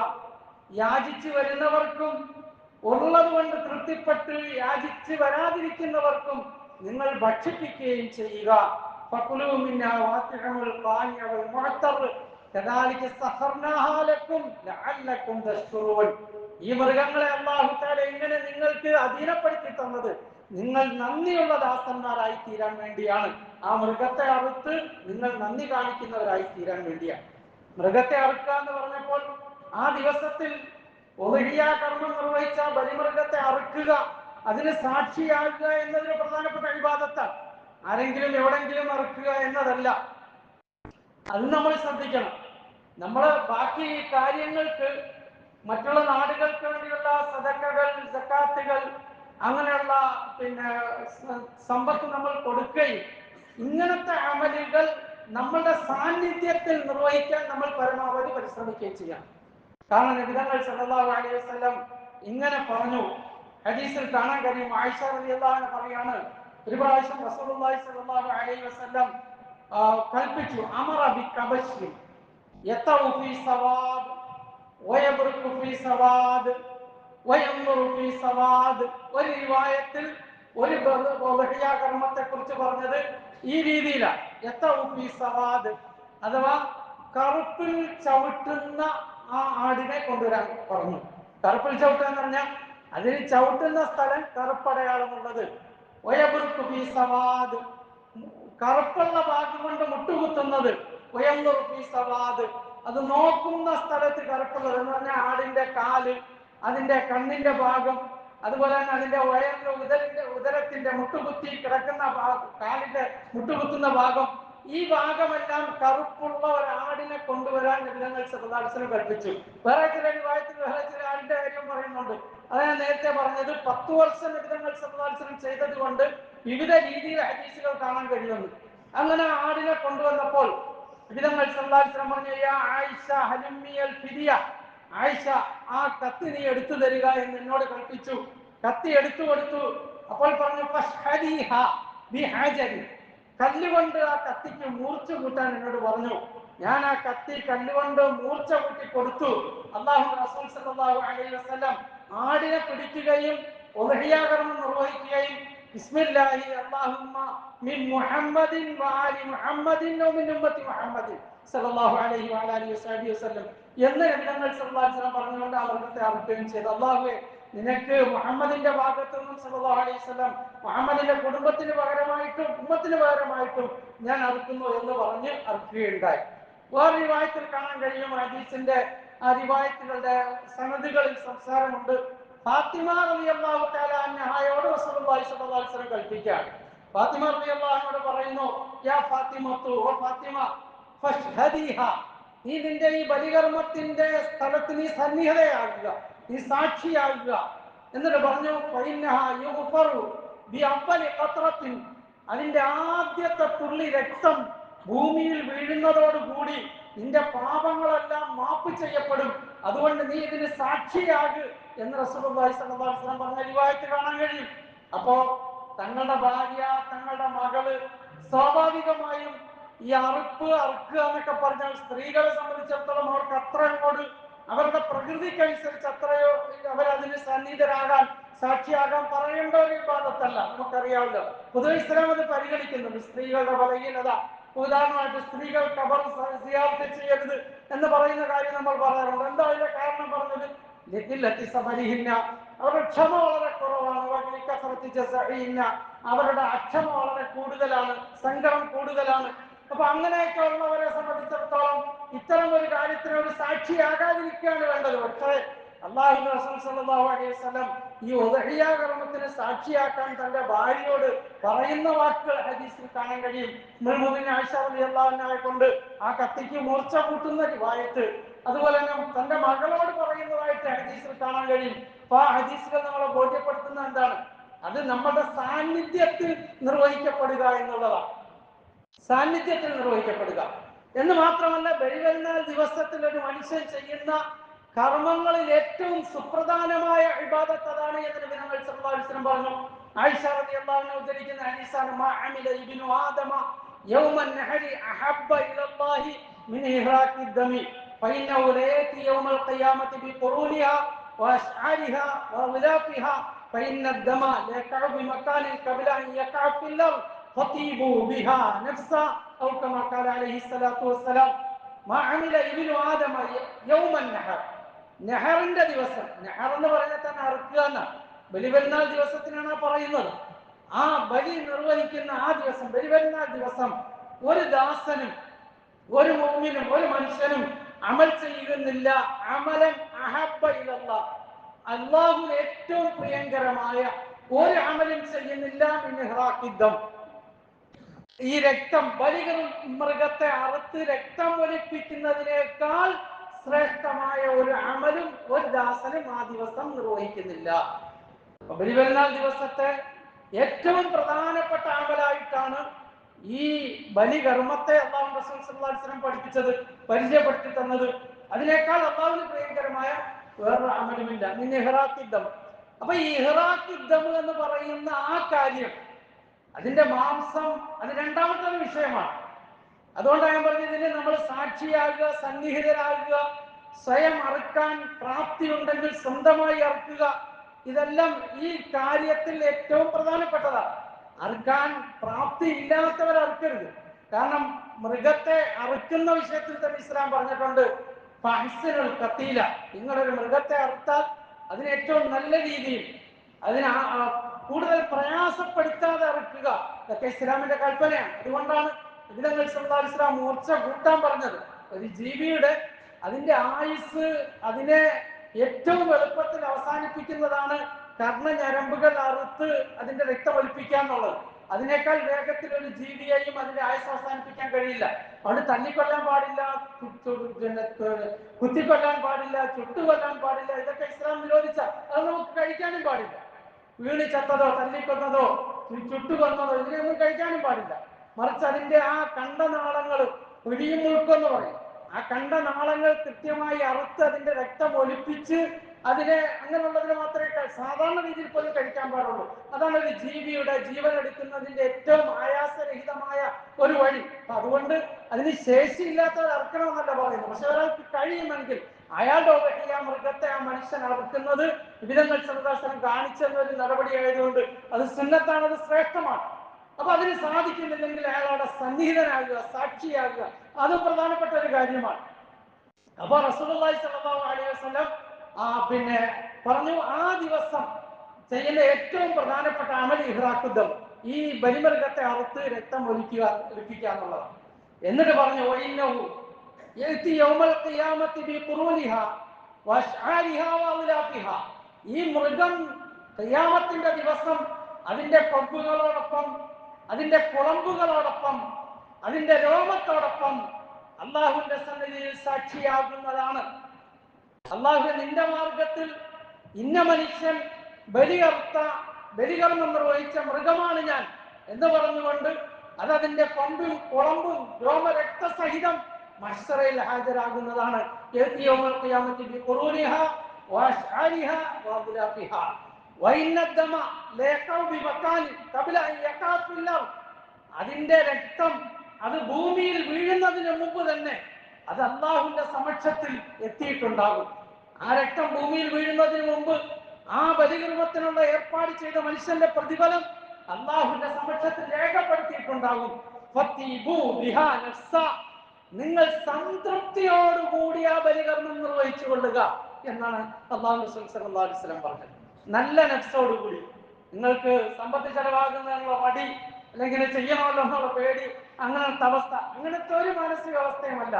യാചിച്ചു വരുന്നവർക്കും ഉള്ളത് കൊണ്ട് തൃപ്തിപ്പെട്ട് യാചിച്ച് വരാതിരിക്കുന്നവർക്കും നിങ്ങൾ ഭക്ഷിപ്പിക്കുകയും ചെയ്യുക. കദാലിക സഖർനാഹാ ലക്കും ലഅല്ലക്കും തശ്കുറൂൻ. ഈ മൃഗങ്ങളെ അല്ലാഹു തആല എങ്ങനെ നിങ്ങൾക്ക് അധീനപ്പെടുത്തി തന്നത് നിങ്ങൾ നന്ദിയുള്ള ദാസന്മാരായി തീരാൻ വേണ്ടിയാണ്. ആ മൃഗത്തെ അറുത്ത് നിങ്ങൾ നന്ദി കാണിക്കുന്നവരായി തീരാൻ വേണ്ടിയാണ്. മൃഗത്തെ അറുക്കുക എന്ന് പറഞ്ഞപ്പോൾ ആ ദിവസത്തിൽ ഉദ്ഹിയ്യ കർമ്മം നിർവഹിച്ച ബലിമൃഗത്തെ അറുക്കുക, അതിന് സാക്ഷിയാകുക എന്നതൊരു പ്രധാനപ്പെട്ട ഇബാദത്താണ്. ആരെങ്കിലും എവിടെങ്കിലും അറുക്കുക എന്നതല്ല. അത് നമ്മൾ ശ്രദ്ധിക്കണം. നമ്മൾ ബാക്കി കാര്യങ്ങൾക്ക് മറ്റുള്ള നാടുകൾക്ക് വേണ്ടിയുള്ള സദഖകൾ, സക്കാത്തുകൾ, അങ്ങനെയുള്ള സമ്പത്ത് നമ്മൾ കൊടുക്കുകയും ഇങ്ങനത്തെ അമലുകൾ നമ്മളുടെ സാന്നിധ്യത്തിൽ നിർവഹിക്കാൻ നമ്മൾ പരമാവധി പരിശ്രമിക്കുകയും ചെയ്യാം. കാരണം നബി സല്ലല്ലാഹു അലൈഹി വസല്ലം ഇങ്ങനെ പറഞ്ഞു. ഹദീസിൽ കാണാൻ കഴിയും. ആയിഷ റളിയല്ലാഹു അൻഹ പറയാണ്, ഒരു പ്രാവശ്യം റസൂലുള്ളാഹി സ്വല്ലല്ലാഹു അലൈഹി വസല്ലം കൽപ്പിച്ചു, അമറ ബികബശി യതഉ ഫീ സവാദ് വയബ്റുകു ഫീ സവാദ് വയംറു ഫീ സവാദ്. ഒരു റിവായത്തിൽ ഒരു ഉദ്ഹിയ്യ കർമ്മത്തെ കുറിച്ച് പറഞ്ഞത് ഈ രീതിയിലാണ്, യതഉ ഫീ സവാദ്, അഥവാ കറുപ്പിൽ ചവിട്ടുന്ന ആ ആടിനെ കൊണ്ടുവരാൻ പറഞ്ഞു. കറുപ്പിൽ ചവിട്ടുക എന്ന് പറഞ്ഞാൽ അതിന് ചവിട്ടുന്ന സ്ഥലം കറുപ്പടയാളമുള്ളത്. വയബ്റുകു ഫീ സവാദ്, കറുപ്പുള്ള ഭാഗം കൊണ്ട് മുട്ടുകുത്തുന്നത്. വയംറു ഫീ സവാദ്, അത് നോക്കുന്ന സ്ഥലത്ത് കറുപ്പുള്ളത് എന്ന് പറഞ്ഞാൽ ആടിന്റെ കാല്, അതിന്റെ കണ്ണിന്റെ ഭാഗം, അതുപോലെ തന്നെ അതിന്റെ വയറിന്റെ ഉദരത്തിന്റെ മുട്ടുകുത്തി കിടക്കുന്ന കാലിന്റെ മുട്ടുകുത്തുന്ന ഭാഗം, ഈ ഭാഗമെല്ലാം കറുപ്പുള്ള ഒരാടിനെ കൊണ്ടുവരാൻ നബി സല്ലല്ലാഹു അലൈഹി വസല്ലം കൽപ്പിച്ചു. വേറെ ചില റിവായത്തിൽ വേറെ ചില ആടിന്റെ കാര്യം പറയുന്നുണ്ട്. അതാണ് നേരത്തെ പറഞ്ഞത്. 10 വർഷം നബി സല്ലല്ലാഹു അലൈഹി വസല്ലം ചെയ്തത് കൊണ്ട് വിവിധ രീതിയിൽ ഹദീസുകൾ കാണാൻ കഴിയുന്നു. അങ്ങനെ ആടിനെ കൊണ്ടുവന്നപ്പോൾ നബി സല്ലല്ലാഹു അലൈഹി വസല്ലം പറഞ്ഞു, യാ ആയിഷ ഹലിമിയൽ ഫിദിയ, ആയിഷ ആ കത്തി നീ എടുത്തു തരിക എന്ന് എന്നോട് കൽപ്പിച്ചു. കത്തി എടുത്തു കൊടുത്തു. അപ്പോൾ പറഞ്ഞു, ഫശ്ഹദിഹാ ബിഹജരി, കല്ലുകൊണ്ട് ആ കത്തിക്ക് മൂർച്ച കൂട്ടാൻ എന്നോട് പറഞ്ഞു. ഞാൻ ആ കത്തി കല്ലുകൊണ്ട് മൂർച്ച കൂട്ടി കൊടുത്തു. അല്ലാഹു റസൂൽ സല്ലല്ലാഹു അലൈഹി വസല്ലം ആടിനെ പിടിക്കുകയും ഉദ്ഹിയ്യ കർമ്മം നിർവഹിക്കുകയും ബിസ്മില്ലാഹി അല്ലാഹുമ്മ മിൻ മുഹമ്മദിൻ വആലി മുഹമ്മദിൻ വമിൻ ഉമ്മത്തി മുഹമ്മദിൻ സല്ലല്ലാഹു അലൈഹി വഅലിഹി വസല്ലം എന്ന് നബി സല്ലല്ലാഹു അലൈഹി വസല്ലം പറഞ്ഞുകൊണ്ട് ആ മൃഗത്തെ അറുക്കുകയും ചെയ്തു. അല്ലാഹുവേ, നിനക്ക് മുഹമ്മദിന്റെ ഭാഗത്തു നിന്നും സല്ലല്ലാഹു അലൈഹി വസല്ലം മുഹമ്മദിന്റെ കുടുംബത്തിന് പകരമായിട്ടും ഉമ്മത്തിന് പകരമായിട്ടും ഞാൻ അറുക്കുന്നു എന്ന് പറഞ്ഞ് അറുക്കുകയുണ്ടായി. വേറെ റിവായത്തിൽ കാണാൻ കഴിയും. ഹദീസിന്റെ ആ റിവായത്തുകളുടെ സനദുകളിൽ സംസാരമുണ്ട്. ഫാത്തിമ റളിയല്ലാഹു തആല അൻഹയോട് റസൂലുള്ളാഹി സ്വല്ലല്ലാഹു അലൈഹി വസല്ലം കൽപ്പിക്കുകയാണ്. ഫാത്തിമ റളിയല്ലാഹു അൻഹയോട് പറയുന്നു, യാ ഫാത്തിമത്തു, ഓ ഫാത്തിമ, ഫശ്ഹദിഹ, നീ നിന്റെ ഈ ബലികർമ്മത്തിന്റെ സ്ഥലത്ത് നീ സന്നിഹിതയാകുക, നീ സാക്ഷിയാകുക. എന്നിട്ട് പറഞ്ഞു, ഫഇന്നഹാ യുഗ്ഫറു ബിഅവ്വലി ഖത്റത്തിൻ, അതിന്റെ ആദ്യത്തെ തുള്ളി രക്തം ഭൂമിയിൽ വീഴുന്നതോടുകൂടി നിന്റെ പാപങ്ങളെല്ലാം മാപ്പ് ചെയ്യപ്പെടും. അതുകൊണ്ട് നീ ഇതിന് സാക്ഷിയാകു എന്ന് റസൂലുള്ളാഹി സ്വല്ലല്ലാഹു അലൈഹി വസല്ലം പറഞ്ഞ റിവായത്ത് കാണാൻ കഴിയും. അപ്പോ തങ്ങളുടെ ഭാര്യ, തങ്ങളുടെ മകള്, സ്വാഭാവികമായും ഈ അറുക്കുക എന്നൊക്കെ പറഞ്ഞാൽ സ്ത്രീകളെ സംബന്ധിച്ചിടത്തോളം അവർക്ക് അത്ര അങ്ങോട്ട് അവരുടെ പ്രകൃതിക്കനുസരിച്ച് അത്രയോ അവരതിന് സന്നിധരാകാൻ, സാക്ഷിയാകാൻ പറയേണ്ട ഒരു വിഭാഗത്തല്ല. നമുക്കറിയാമല്ലോ, പൊതുവെ ഇസ്ലാം അത് പരിഗണിക്കുന്നുണ്ട്. സ്ത്രീകളുടെ ബലഹീനത, ഉദാഹരണമായിട്ട് സ്ത്രീകൾ ഖബർ സിയാറത്ത് ചെയ്യരുത് എന്ന് പറയുന്ന കാര്യം നമ്മൾ പറയാറുണ്ട്. എന്താ അതിന്റെ കാരണം പറഞ്ഞത്? അവരുടെ ക്ഷമ വളരെ കുറവാണ്. അവരുടെ അക്ഷമ വളരെ കൂടുതലാണ്, സങ്കടം കൂടുതലാണ്. അപ്പൊ അങ്ങനെയൊക്കെ ഉള്ളവരെ സംബന്ധിച്ചിടത്തോളം ഇത്തരം ഒരു കാര്യത്തിന് ഒരു സാക്ഷിയാകാതിരിക്കുകയാണ് വേണ്ടത്. പക്ഷേ അല്ലാഹുവിന്റെ റസൂൽ സല്ലല്ലാഹു അലൈഹി വസല്ലം ഈ ഉദ്ഹിയ്യ കർമ്മത്തിന് സാക്ഷിയാക്കാൻ തന്റെ ഭാര്യയോട് പറയുന്ന വാക്കുകൾ ഹദീസിൽ കാണാൻ കഴിയും. മുഅ്മിനീൻ ആയിഷ റളിയല്ലാഹു അൻഹയെ കൊണ്ട് ആ കത്തിക്ക് മൂർച്ച കൂട്ടുന്ന റിവായത്ത്, അതുപോലെ തന്നെ തന്റെ മകളോട് പറയുന്നതായിട്ട് ഹദീസിൽ കാണാൻ കഴിയും. അപ്പൊ ആ ഹദീസുകൾ നമ്മളെ ബോധ്യപ്പെടുത്തുന്ന എന്താണ്? അത് നമ്മുടെ സാന്നിധ്യത്തിൽ നിർവഹിക്കപ്പെടുക എന്നുള്ളതാണ്. സാന്നിധ്യത്തിൽ നിർവഹിക്കപ്പെടുക എന്ന് മാത്രമല്ല, ബലിപെരുന്നാൾ ദിവസത്തിൽ ഒരു മനുഷ്യൻ ചെയ്യുന്ന കർമ്മങ്ങളിൽ ഏറ്റവും സുപ്രധാനമായ ഇബാദത്ത് അതാണ് എന്ന് നബി സല്ലല്ലാഹു അലൈഹി വസല്ലം പറഞ്ഞു. ആയിഷ റളിയല്ലാഹു അൻഹ ഉദ്ധരിക്കുന്ന ഹദീസാണ്, മാ അമില ഇബ്നു ആദമ യൗമൻ നഹരി അഹബ്ബ ഇലല്ലാഹി മിൻ ഇഹ്റാഖി ദമി ഫഇന്നഹു ലയതി യൗമൽ ഖിയാമത്തി ബിഖുറൂനിഹാ വഅശ്ആരിഹാ വഅഗ്ലാഫിഹാ ഫഇന്ന الدم يقع بمكان قبل أن يقع في الأرض فطيبوا بها نفسا أو كما قال عليه الصلاة والسلام. മഅമില ഇബ്നു ആദമ യൗമൻ നഹർ, നെഹറിന്റെ ദിവസം. നെഹർ എന്ന് പറഞ്ഞാൽ തന്നെ അറുക്കുക എന്നാണ്. ബലിപെരുന്നാൾ ദിവസത്തിനാണ് പറയുന്നത്. ആ ബലി നിർവഹിക്കുന്ന ആ ദിവസം, ബലിപെരുന്നാൾ ദിവസം, ഒരു ദാസനും ഒരു മുഅ്മിനും ഒരു മനുഷ്യനും അമൽ ചെയ്യുന്നില്ല. അമലൻ അഹബ്ബ ഇലല്ലാഹ്, അല്ലാഹുവിന് ഏറ്റവും പ്രിയങ്കരമായ ഒരു അമലും ചെയ്യുന്നില്ല. മിൻ ഇഹ്റാഖിദ്ദം, ഈ രക്തം, മൃഗത്തെ അറുത്ത് രക്തം ഒലിപ്പിക്കുന്നതിനേക്കാൾ ശ്രേഷ്ഠമായ ഒരു അമലും ഒരു ദാസനും ആ ദിവസം നിർവഹിക്കുന്നില്ല. ബലിപെരുന്നാൾ ദിവസത്തെ ഏറ്റവും പ്രധാനപ്പെട്ട അമലായിട്ടാണ് ഈ ബലികർമ്മത്തെ അല്ലാഹു റസൂൽ സല്ലല്ലാഹു അലൈഹി വസല്ലം പഠിപ്പിച്ചത്, പരിചയപ്പെടുത്തി തന്നത്. അതിനേക്കാൾ അല്ലാഹുവിന് പ്രിയങ്കരമായ വേറൊരു അമലുമില്ല. മിൻ ഇഹ്റാഖിദ്ദം. അപ്പൊ ഈ ഇഹ്റാഖിദ്ദം എന്ന് പറയുന്ന ആ കാര്യം, അതിന്റെ മാംസം, അത് രണ്ടാമത്തെ ഒരു വിഷയമാണ്. അതുകൊണ്ടാണ് ഞാൻ പറഞ്ഞത്, ഇതിന് നമ്മൾ സാക്ഷിയാകുക, സന്നിഹിതരാകുക, സ്വയം അറുക്കാൻ പ്രാപ്തി ഉണ്ടെങ്കിൽ സ്വന്തമായി അറുക്കുക, ഇതെല്ലാം ഈ കാര്യത്തിൽ ഏറ്റവും പ്രധാനപ്പെട്ടതാണ്. അറുക്കാൻ പ്രാപ്തി ഇല്ലാത്തവർ അറുക്കരുത്. കാരണം മൃഗത്തെ അറുക്കുന്ന വിഷയത്തിൽ തന്നെ ഇസ്ലാം പറഞ്ഞിട്ടുണ്ട്, ഫഹ്സിനുൽ ഖതീല, നിങ്ങളൊരു മൃഗത്തെ അറുത്താൽ അതിന് ഏറ്റവും നല്ല രീതിയിൽ, അതിന് കൂടുതൽ പ്രയാസപ്പെടുത്താതെ അറുക്കുക, ഇതൊക്കെ ഇസ്ലാമിന്റെ കൽപ്പനയാണ്. അതുകൊണ്ടാണ് നബി സല്ലല്ലാഹു അലൈഹി വസല്ലം മൂർച്ച കൂട്ടാൻ പറഞ്ഞത്. ഒരു ജീവിയുടെ അതിന്റെ ആയുസ്, അതിനെ ഏറ്റവും എളുപ്പത്തിൽ അവസാനിപ്പിക്കുന്നതാണ് കർണഞരമ്പുകൾ അറുത്ത് അതിന്റെ രക്തം ഒലിപ്പിക്കുക എന്നുള്ളത്. അതിനേക്കാൾ വേഗത്തിൽ ഒരു ജീവിയെയും അതിന്റെ ആയുസ് അവസാനിപ്പിക്കാൻ കഴിയില്ല. അതുകൊണ്ട് തല്ലിക്കൊല്ലാൻ പാടില്ല, കുത്തിക്കൊല്ലാൻ പാടില്ല, ചുട്ടുകൊല്ലാൻ പാടില്ല, ഇതൊക്കെ ഇസ്ലാം നിരോധിച്ച, അത് നമുക്ക് കഴിക്കാനും പാടില്ല. വീണ് ചത്തതോ തല്ലിക്കൊന്നതോ ചുട്ടുകൊന്നതോ ഇതിനെയൊന്നും കഴിക്കാനും പാടില്ല. മറിച്ച് അതിന്റെ ആ കണ്ടനാളങ്ങൾ, പിടിയും മുഴുക്കെന്ന് പറയും, ആ കണ്ടനാളങ്ങൾ കൃത്യമായി അറുത്ത് അതിന്റെ രക്തം ഒലിപ്പിച്ച് അതിനെ, അങ്ങനെയുള്ളതിനെ മാത്രമേ സാധാരണ രീതിയിൽ പോലും കഴിക്കാൻ പാടുള്ളൂ. അതാണ് ഒരു ജീവിയുടെ ജീവൻ എടുക്കുന്നതിന്റെ ഏറ്റവും ആയാസരഹിതമായ ഒരു വഴി. അതുകൊണ്ട് അതിന് ശേഷിയില്ലാത്തവർ അറുക്കണമെന്നല്ല പറയുന്നത്. പക്ഷെ ഒരാൾക്ക് കഴിയുമെങ്കിൽ അയാളുടെ ഉപരിയ മൃഗത്തെ ആ മനുഷ്യൻ അറുക്കുന്നത് വിവിധങ്ങൾ സർദാസനം കാണിച്ചെന്ന ഒരു നടപടി ആയതുകൊണ്ട് അത് സുന്നത്താണ്, അത് ശ്രേഷ്ഠമാണ്. അപ്പൊ അതിന് സാധിക്കുന്നില്ലെങ്കിൽ അയാളവിടെ സന്നിഹിതനാകുക, സാക്ഷിയാകുക, അതും പ്രധാനപ്പെട്ട ഒരു കാര്യമാണ്. അപ്പൊ റസൂലുള്ളാഹി സ്വല്ലല്ലാഹു അലൈഹി വസല്ലം പിന്നെ പറഞ്ഞു, ആ ദിവസം ചെയ്യുന്ന ഏറ്റവും പ്രധാനപ്പെട്ട അമൽ ഇഹ്റാഖുദ്ദം, ഈ ബലിമൃഗത്തെ അറുത്ത് രക്തം ഒലിപ്പിക്കുക എന്നുള്ളതാണ്. എന്നിട്ട് പറഞ്ഞു, വഇന്നഹു യഅതി യൗമൽ ഖിയാമത്തി ബിഖുറൂനിഹാ വഅശ്ആരിഹാ വഅൗലാഫിഹാ, ഈ മൃഗം ഖിയാമത്തിന്റെ ദിവസം അതിന്റെ കൊമ്പുകളോടൊപ്പം, അതിന്റെ കുളമ്പുകളോടൊപ്പം, അതിന്റെ രോമത്തോടൊപ്പം അള്ളാഹുവിന്റെ സന്നിധിയിൽ സാക്ഷിയാകുന്നതാണ്. അള്ളാഹു നിന്റെ മാർഗത്തിൽ ഇന്ന മനുഷ്യൻ ബലികർമ്മം നിർവഹിച്ച മൃഗമാണ് ഞാൻ എന്ന് പറഞ്ഞുകൊണ്ട് അതതിന്റെ കൊമ്പും കുളമ്പും രോമരക്തസഹിതം മഹ്ശറയിൽ ഹാജരാകുന്നതാണ്. അതിന്റെ രക്തം അത് ഭൂമിയിൽ വീഴുന്നതിന് മുമ്പ് തന്നെ അത് അല്ലാഹുവിന്റെ സമക്ഷത്തിൽ എത്തിയിട്ടുണ്ടാകും. ആ രക്തം ഭൂമിയിൽ വീഴുന്നതിന് മുമ്പ് ആ ബലികർമ്മത്തിനുള്ള ഏർപ്പാട് ചെയ്ത മനുഷ്യന്റെ പ്രതിഫലം അല്ലാഹുവിന്റെ സമക്ഷത്തിൽ രേഖപ്പെടുത്തിയിട്ടുണ്ടാകും. നിങ്ങൾ സംതൃപ്തിയോടുകൂടി ആ ബലികർമ്മം നിർവഹിച്ചു കൊള്ളുക എന്നാണ് അല്ലാഹു റസൂൽ സല്ലല്ലാഹു അലൈഹി വസല്ലം പറഞ്ഞത്. നല്ല നഫ്സോടുകൂടി. നിങ്ങൾക്ക് സമ്പത്ത് ചെലവാകുന്നതിനുള്ള മടി, അല്ലെങ്കിൽ ചെയ്യണമല്ലോ എന്നുള്ള പേടി, അങ്ങനത്തെ അവസ്ഥ, അങ്ങനത്തെ ഒരു മാനസികാവസ്ഥയുമല്ല.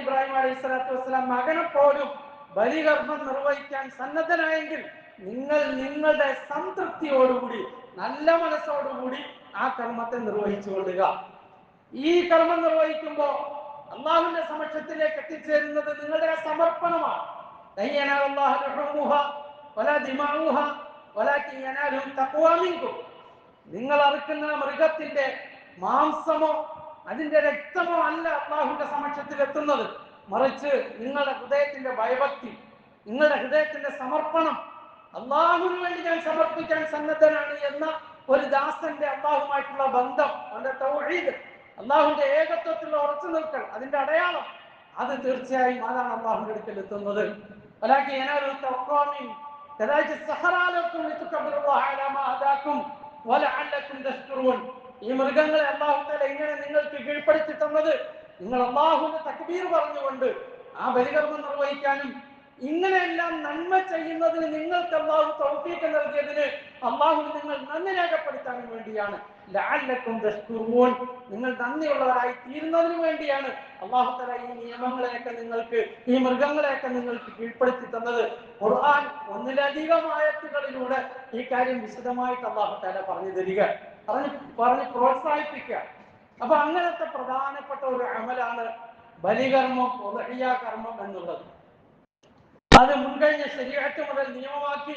ഇബ്രാഹിം അലൈഹിസ്സലാത്തു വസ്സലാം മകനെ പോലും ബലികർമ്മം നിർവഹിക്കാൻ സന്നദ്ധനായെങ്കിൽ നിങ്ങൾ നിങ്ങളുടെ സംതൃപ്തിയോടുകൂടി, നല്ല മനസ്സോടുകൂടി ആ കർമ്മത്തെ നിർവഹിച്ചു കൊള്ളുക. ഈ കർമ്മം നിർവഹിക്കുമ്പോൾ അള്ളാഹുവിന്റെ സമക്ഷത്തിലേക്ക് എത്തിച്ചേരുന്നത് നിങ്ങളുടെ സമർപ്പണമാണ്. നിങ്ങൾ അറുക്കുന്ന മൃഗത്തിന്റെ മാംസമോ അതിന്റെ രക്തമോ അല്ല അള്ളാഹുവിന്റെ സമക്ഷത്തിൽ എത്തുന്നത്, മറിച്ച് നിങ്ങളുടെ ഹൃദയത്തിന്റെ ഭയഭക്തി, നിങ്ങളുടെ ഹൃദയത്തിന്റെ സമർപ്പണം. അള്ളാഹുവിന് വേണ്ടി ഞാൻ സമർപ്പിക്കാൻ സന്നദ്ധനാണ് എന്ന ഒരു ദാസന്റെ അള്ളാഹുമായിട്ടുള്ള ബന്ധം, അവന്റെ തൗഹീദ്, അള്ളാഹുവിന്റെ ഏകത്വത്തിൽ ഉറച്ചു നിൽക്കൽ, അതിന്റെ അടയാളം, അത് തീർച്ചയായും അതാണ് അള്ളാഹുവിന്റെ അടുക്കൽ എത്തുന്നത്. ഈ മൃഗങ്ങളെ അല്ലാഹു തആല ഇങ്ങനെ നിങ്ങൾക്ക് കീഴ്പ്പെടുത്തി തന്നത് നിങ്ങൾ അല്ലാഹുവിന്റെ തക്ബീർ പറഞ്ഞുകൊണ്ട് ആ ബലികർമ്മം നിർവഹിക്കാനും ഇങ്ങനെയെല്ലാം നന്മ ചെയ്യുന്നതിന് നിങ്ങൾക്ക് അല്ലാഹു തൗഫീഖ് നൽകിയതിന് അല്ലാഹുവിന് നിങ്ങൾ നന്ദി രേഖപ്പെടുത്താൻ വേണ്ടിയാണ്. ലഅല്ലക്കും തഷ്കുറൂൻ, നിങ്ങൾ നന്ദിയുള്ളവരായി തീരുന്നതിന് വേണ്ടിയാണ് അല്ലാഹു തആല ഈ നിയമങ്ങളെയൊക്കെ നിങ്ങൾക്ക്, ഈ മൃഗങ്ങളെയൊക്കെ നിങ്ങൾക്ക് കീഴ്പ്പെടുത്തി തന്നത്. ഖുർആൻ ഒന്നിലധികം ആയത്തുകളിലൂടെ ഈ കാര്യം വിശദമായിട്ട് അല്ലാഹു തആല പറഞ്ഞു തരിക, പറഞ്ഞ് പ്രോത്സാഹിപ്പിക്കുക. അപ്പൊ അങ്ങനത്തെ പ്രധാനപ്പെട്ട ഒരു അമലാണ് ബലികർമ്മം, ഉദ്ഹിയ കർമ്മം എന്നുള്ളത്. അത് മുൻകഴിഞ്ഞ ശരീഅത്ത് മുതൽ നിയമമാക്കി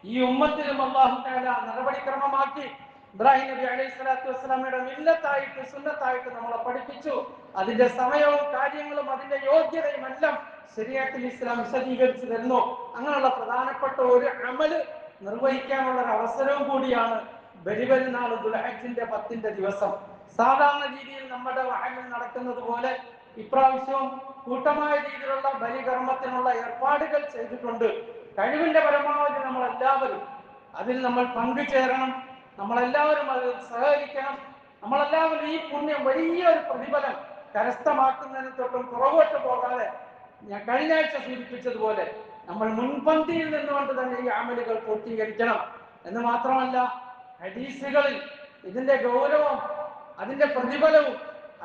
ഈ ഉമ്മത്തിലും അല്ലാഹു തആല നടപടിക്രമമാക്കി. ഇബ്രാഹിം നബി അലൈഹി സ്വലാത്തു വസ്സലാമയുടെ മില്ലത്തായിട്ട്, സുന്നത്തായിട്ട് നമ്മളെ പഠിപ്പിച്ചു. അതിന്റെ സമയവും കാര്യങ്ങളും അതിന്റെ യോഗ്യതയും എല്ലാം ശരീഅത്തുൽ ഇസ്ലാം വിശദീകരിച്ചു തരുന്നു. അങ്ങനെയുള്ള പ്രധാനപ്പെട്ട ഒരു അമല് നിർവഹിക്കാനുള്ള ഒരു അവസരവും കൂടിയാണ് ബലിപെരുന്നാൾ ദുൽഹജ്ജിന്റെ 10ന്റെ ദിവസം. സാധാരണ രീതിയിൽ നമ്മുടെ വഹലിൽ നടക്കുന്നത് പോലെ ഇപ്രാവശ്യവും കൂട്ടമായ രീതിയിലുള്ള ബലികർമ്മത്തിനുള്ള ഏർപ്പാടുകൾ ചെയ്തിട്ടുണ്ട്. കഴിവിന്റെ പരമാവധി നമ്മളെല്ലാവരും അതിൽ നമ്മൾ പങ്കുചേരണം, നമ്മളെല്ലാവരും അതിൽ സഹകരിക്കണം. നമ്മളെല്ലാവരും ഈ പുണ്യം, വലിയൊരു പ്രതിഫലം കരസ്ഥമാക്കുന്നതിന് തൊട്ടും പുറകോട്ട് പോകാതെ ഞാൻ കഴിഞ്ഞ ആഴ്ച സൂചിപ്പിച്ചതുപോലെ നമ്മൾ മുൻപന്തിയിൽ നിന്നുകൊണ്ട് തന്നെ ഈ അമലുകൾ പൂർത്തീകരിക്കണം. എന്ന് മാത്രമല്ല, ഹദീസുകളിൽ ഇതിന്റെ ഗൗരവം, അതിന്റെ പ്രതിഫലവും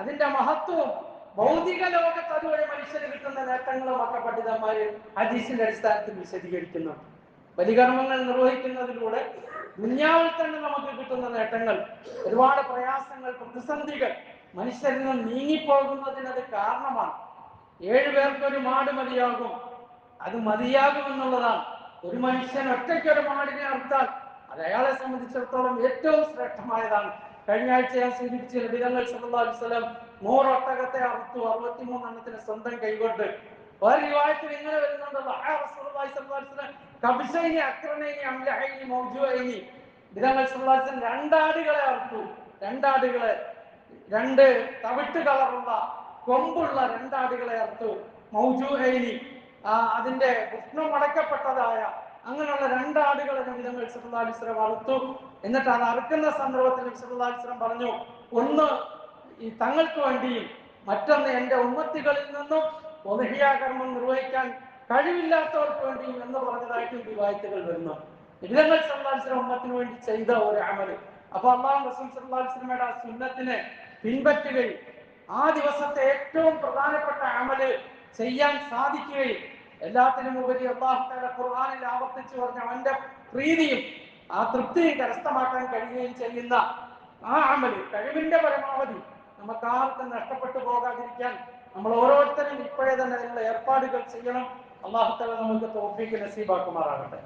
അതിന്റെ മഹത്വവും ഭൗതിക ലോകത്ത് അതുവഴി മനുഷ്യന് കിട്ടുന്ന നേട്ടങ്ങളും ഒക്കെ പണ്ഡിതന്മാര് ഹദീസിന്റെ അടിസ്ഥാനത്തിൽ വിശദീകരിക്കുന്നു. ബലികർമ്മങ്ങൾ നിർവഹിക്കുന്നതിലൂടെ ദുനിയാവിൽ തന്നെ നമുക്ക് കിട്ടുന്ന നേട്ടങ്ങൾ, ഒരുപാട് പ്രയാസങ്ങൾ, പ്രതിസന്ധികൾ മനുഷ്യരിൽ നിന്ന് നീങ്ങിപ്പോകുന്നതിനത് കാരണമാണ്. 7 പേർക്കൊരു മാട് മതിയാകും, അത് മതിയാകുമെന്നുള്ളതാണ്. ഒരു മനുഷ്യൻ ഒറ്റയ്ക്കൊരു മാടിനെ അറുത്താൽ അത് അയാളെ സംബന്ധിച്ചിടത്തോളം ഏറ്റവും ശ്രേഷ്ഠമായതാണ്. കഴിഞ്ഞ ആഴ്ച ഞാൻ സൂചിപ്പിച്ച നബിതങ്ങൾ സല്ലല്ലാഹു അലൈഹി വസല്ലം 100 ഒട്ടകത്തെ അറുത്തു, 63 എണ്ണത്തിന് സ്വന്തം കൈകൊണ്ട്. വേറെ റിവായത്തിൽ ഇങ്ങനെ വരുന്നുണ്ട്, രണ്ടാടുകളെ അറുത്തു. രണ്ടാടുകളെ, 2 തവിട്ട് കളറുള്ള കൊമ്പുള്ള 2 ആടുകളെ അറുത്തു. മൗജൂഹൈനി, അതിന്റെ കൃഷ്ണം അടക്കപ്പെട്ടതായ അങ്ങനെയുള്ള 2 ആടുകളെ നബിതങ്ങൾ സല്ലല്ലാഹു അലൈഹി വസല്ലം അറുത്തു. എന്നിട്ട് അത് അറുക്കുന്ന സന്ദർഭത്തിൽ നബി സല്ലല്ലാഹു അലൈഹി വസല്ലം പറഞ്ഞു, ഒന്ന് ഈ തങ്ങൾക്ക് വേണ്ടിയും മറ്റൊന്ന് എന്റെ ഉമ്മത്തികളിൽ നിന്നും ഉദ്ഹിയ കർമ്മം നിർവഹിക്കാൻ കഴിവില്ലാത്തവർക്ക് വേണ്ടിയും എന്ന് പറഞ്ഞതായിട്ട് റിവായത്തുകൾ വരുന്നു. നബിതങ്ങൾ സല്ലല്ലാഹു അലൈഹി വസല്ലം ഉമ്മത്തിന് വേണ്ടി ചെയ്ത ഒരു അമല്. അപ്പൊ അല്ലാഹു റസൂൽ സല്ലല്ലാഹു അലൈഹി വസല്ലമയുടെ ആ സുന്നത്തിനെ പിൻപറ്റുകയും ആ ദിവസത്തെ ഏറ്റവും പ്രധാനപ്പെട്ട അമല് ചെയ്യാൻ സാധിക്കുകയും എല്ലാത്തിനും ഉപരി അല്ലാഹു തആല ഖുർആനിൽ ആവർത്തിച്ചു പറഞ്ഞ അവന്റെ പ്രീതിയും ആ തൃപ്തിയും കരസ്ഥമാക്കാൻ കഴിയുകയും ചെയ്യുന്ന ആ അമല് കഴിവിന്റെ പരമാവധി നമുക്ക് ആർക്കും നഷ്ടപ്പെട്ടു പോകാതിരിക്കാൻ നമ്മൾ ഓരോരുത്തരും ഇപ്പോഴേ തന്നെ അതിനുള്ള ഏർപ്പാടുകൾ ചെയ്യണം. അല്ലാഹു തആല നമുക്ക് തൗഫീഖ് നസീബാക്കുമാറാകട്ടെ.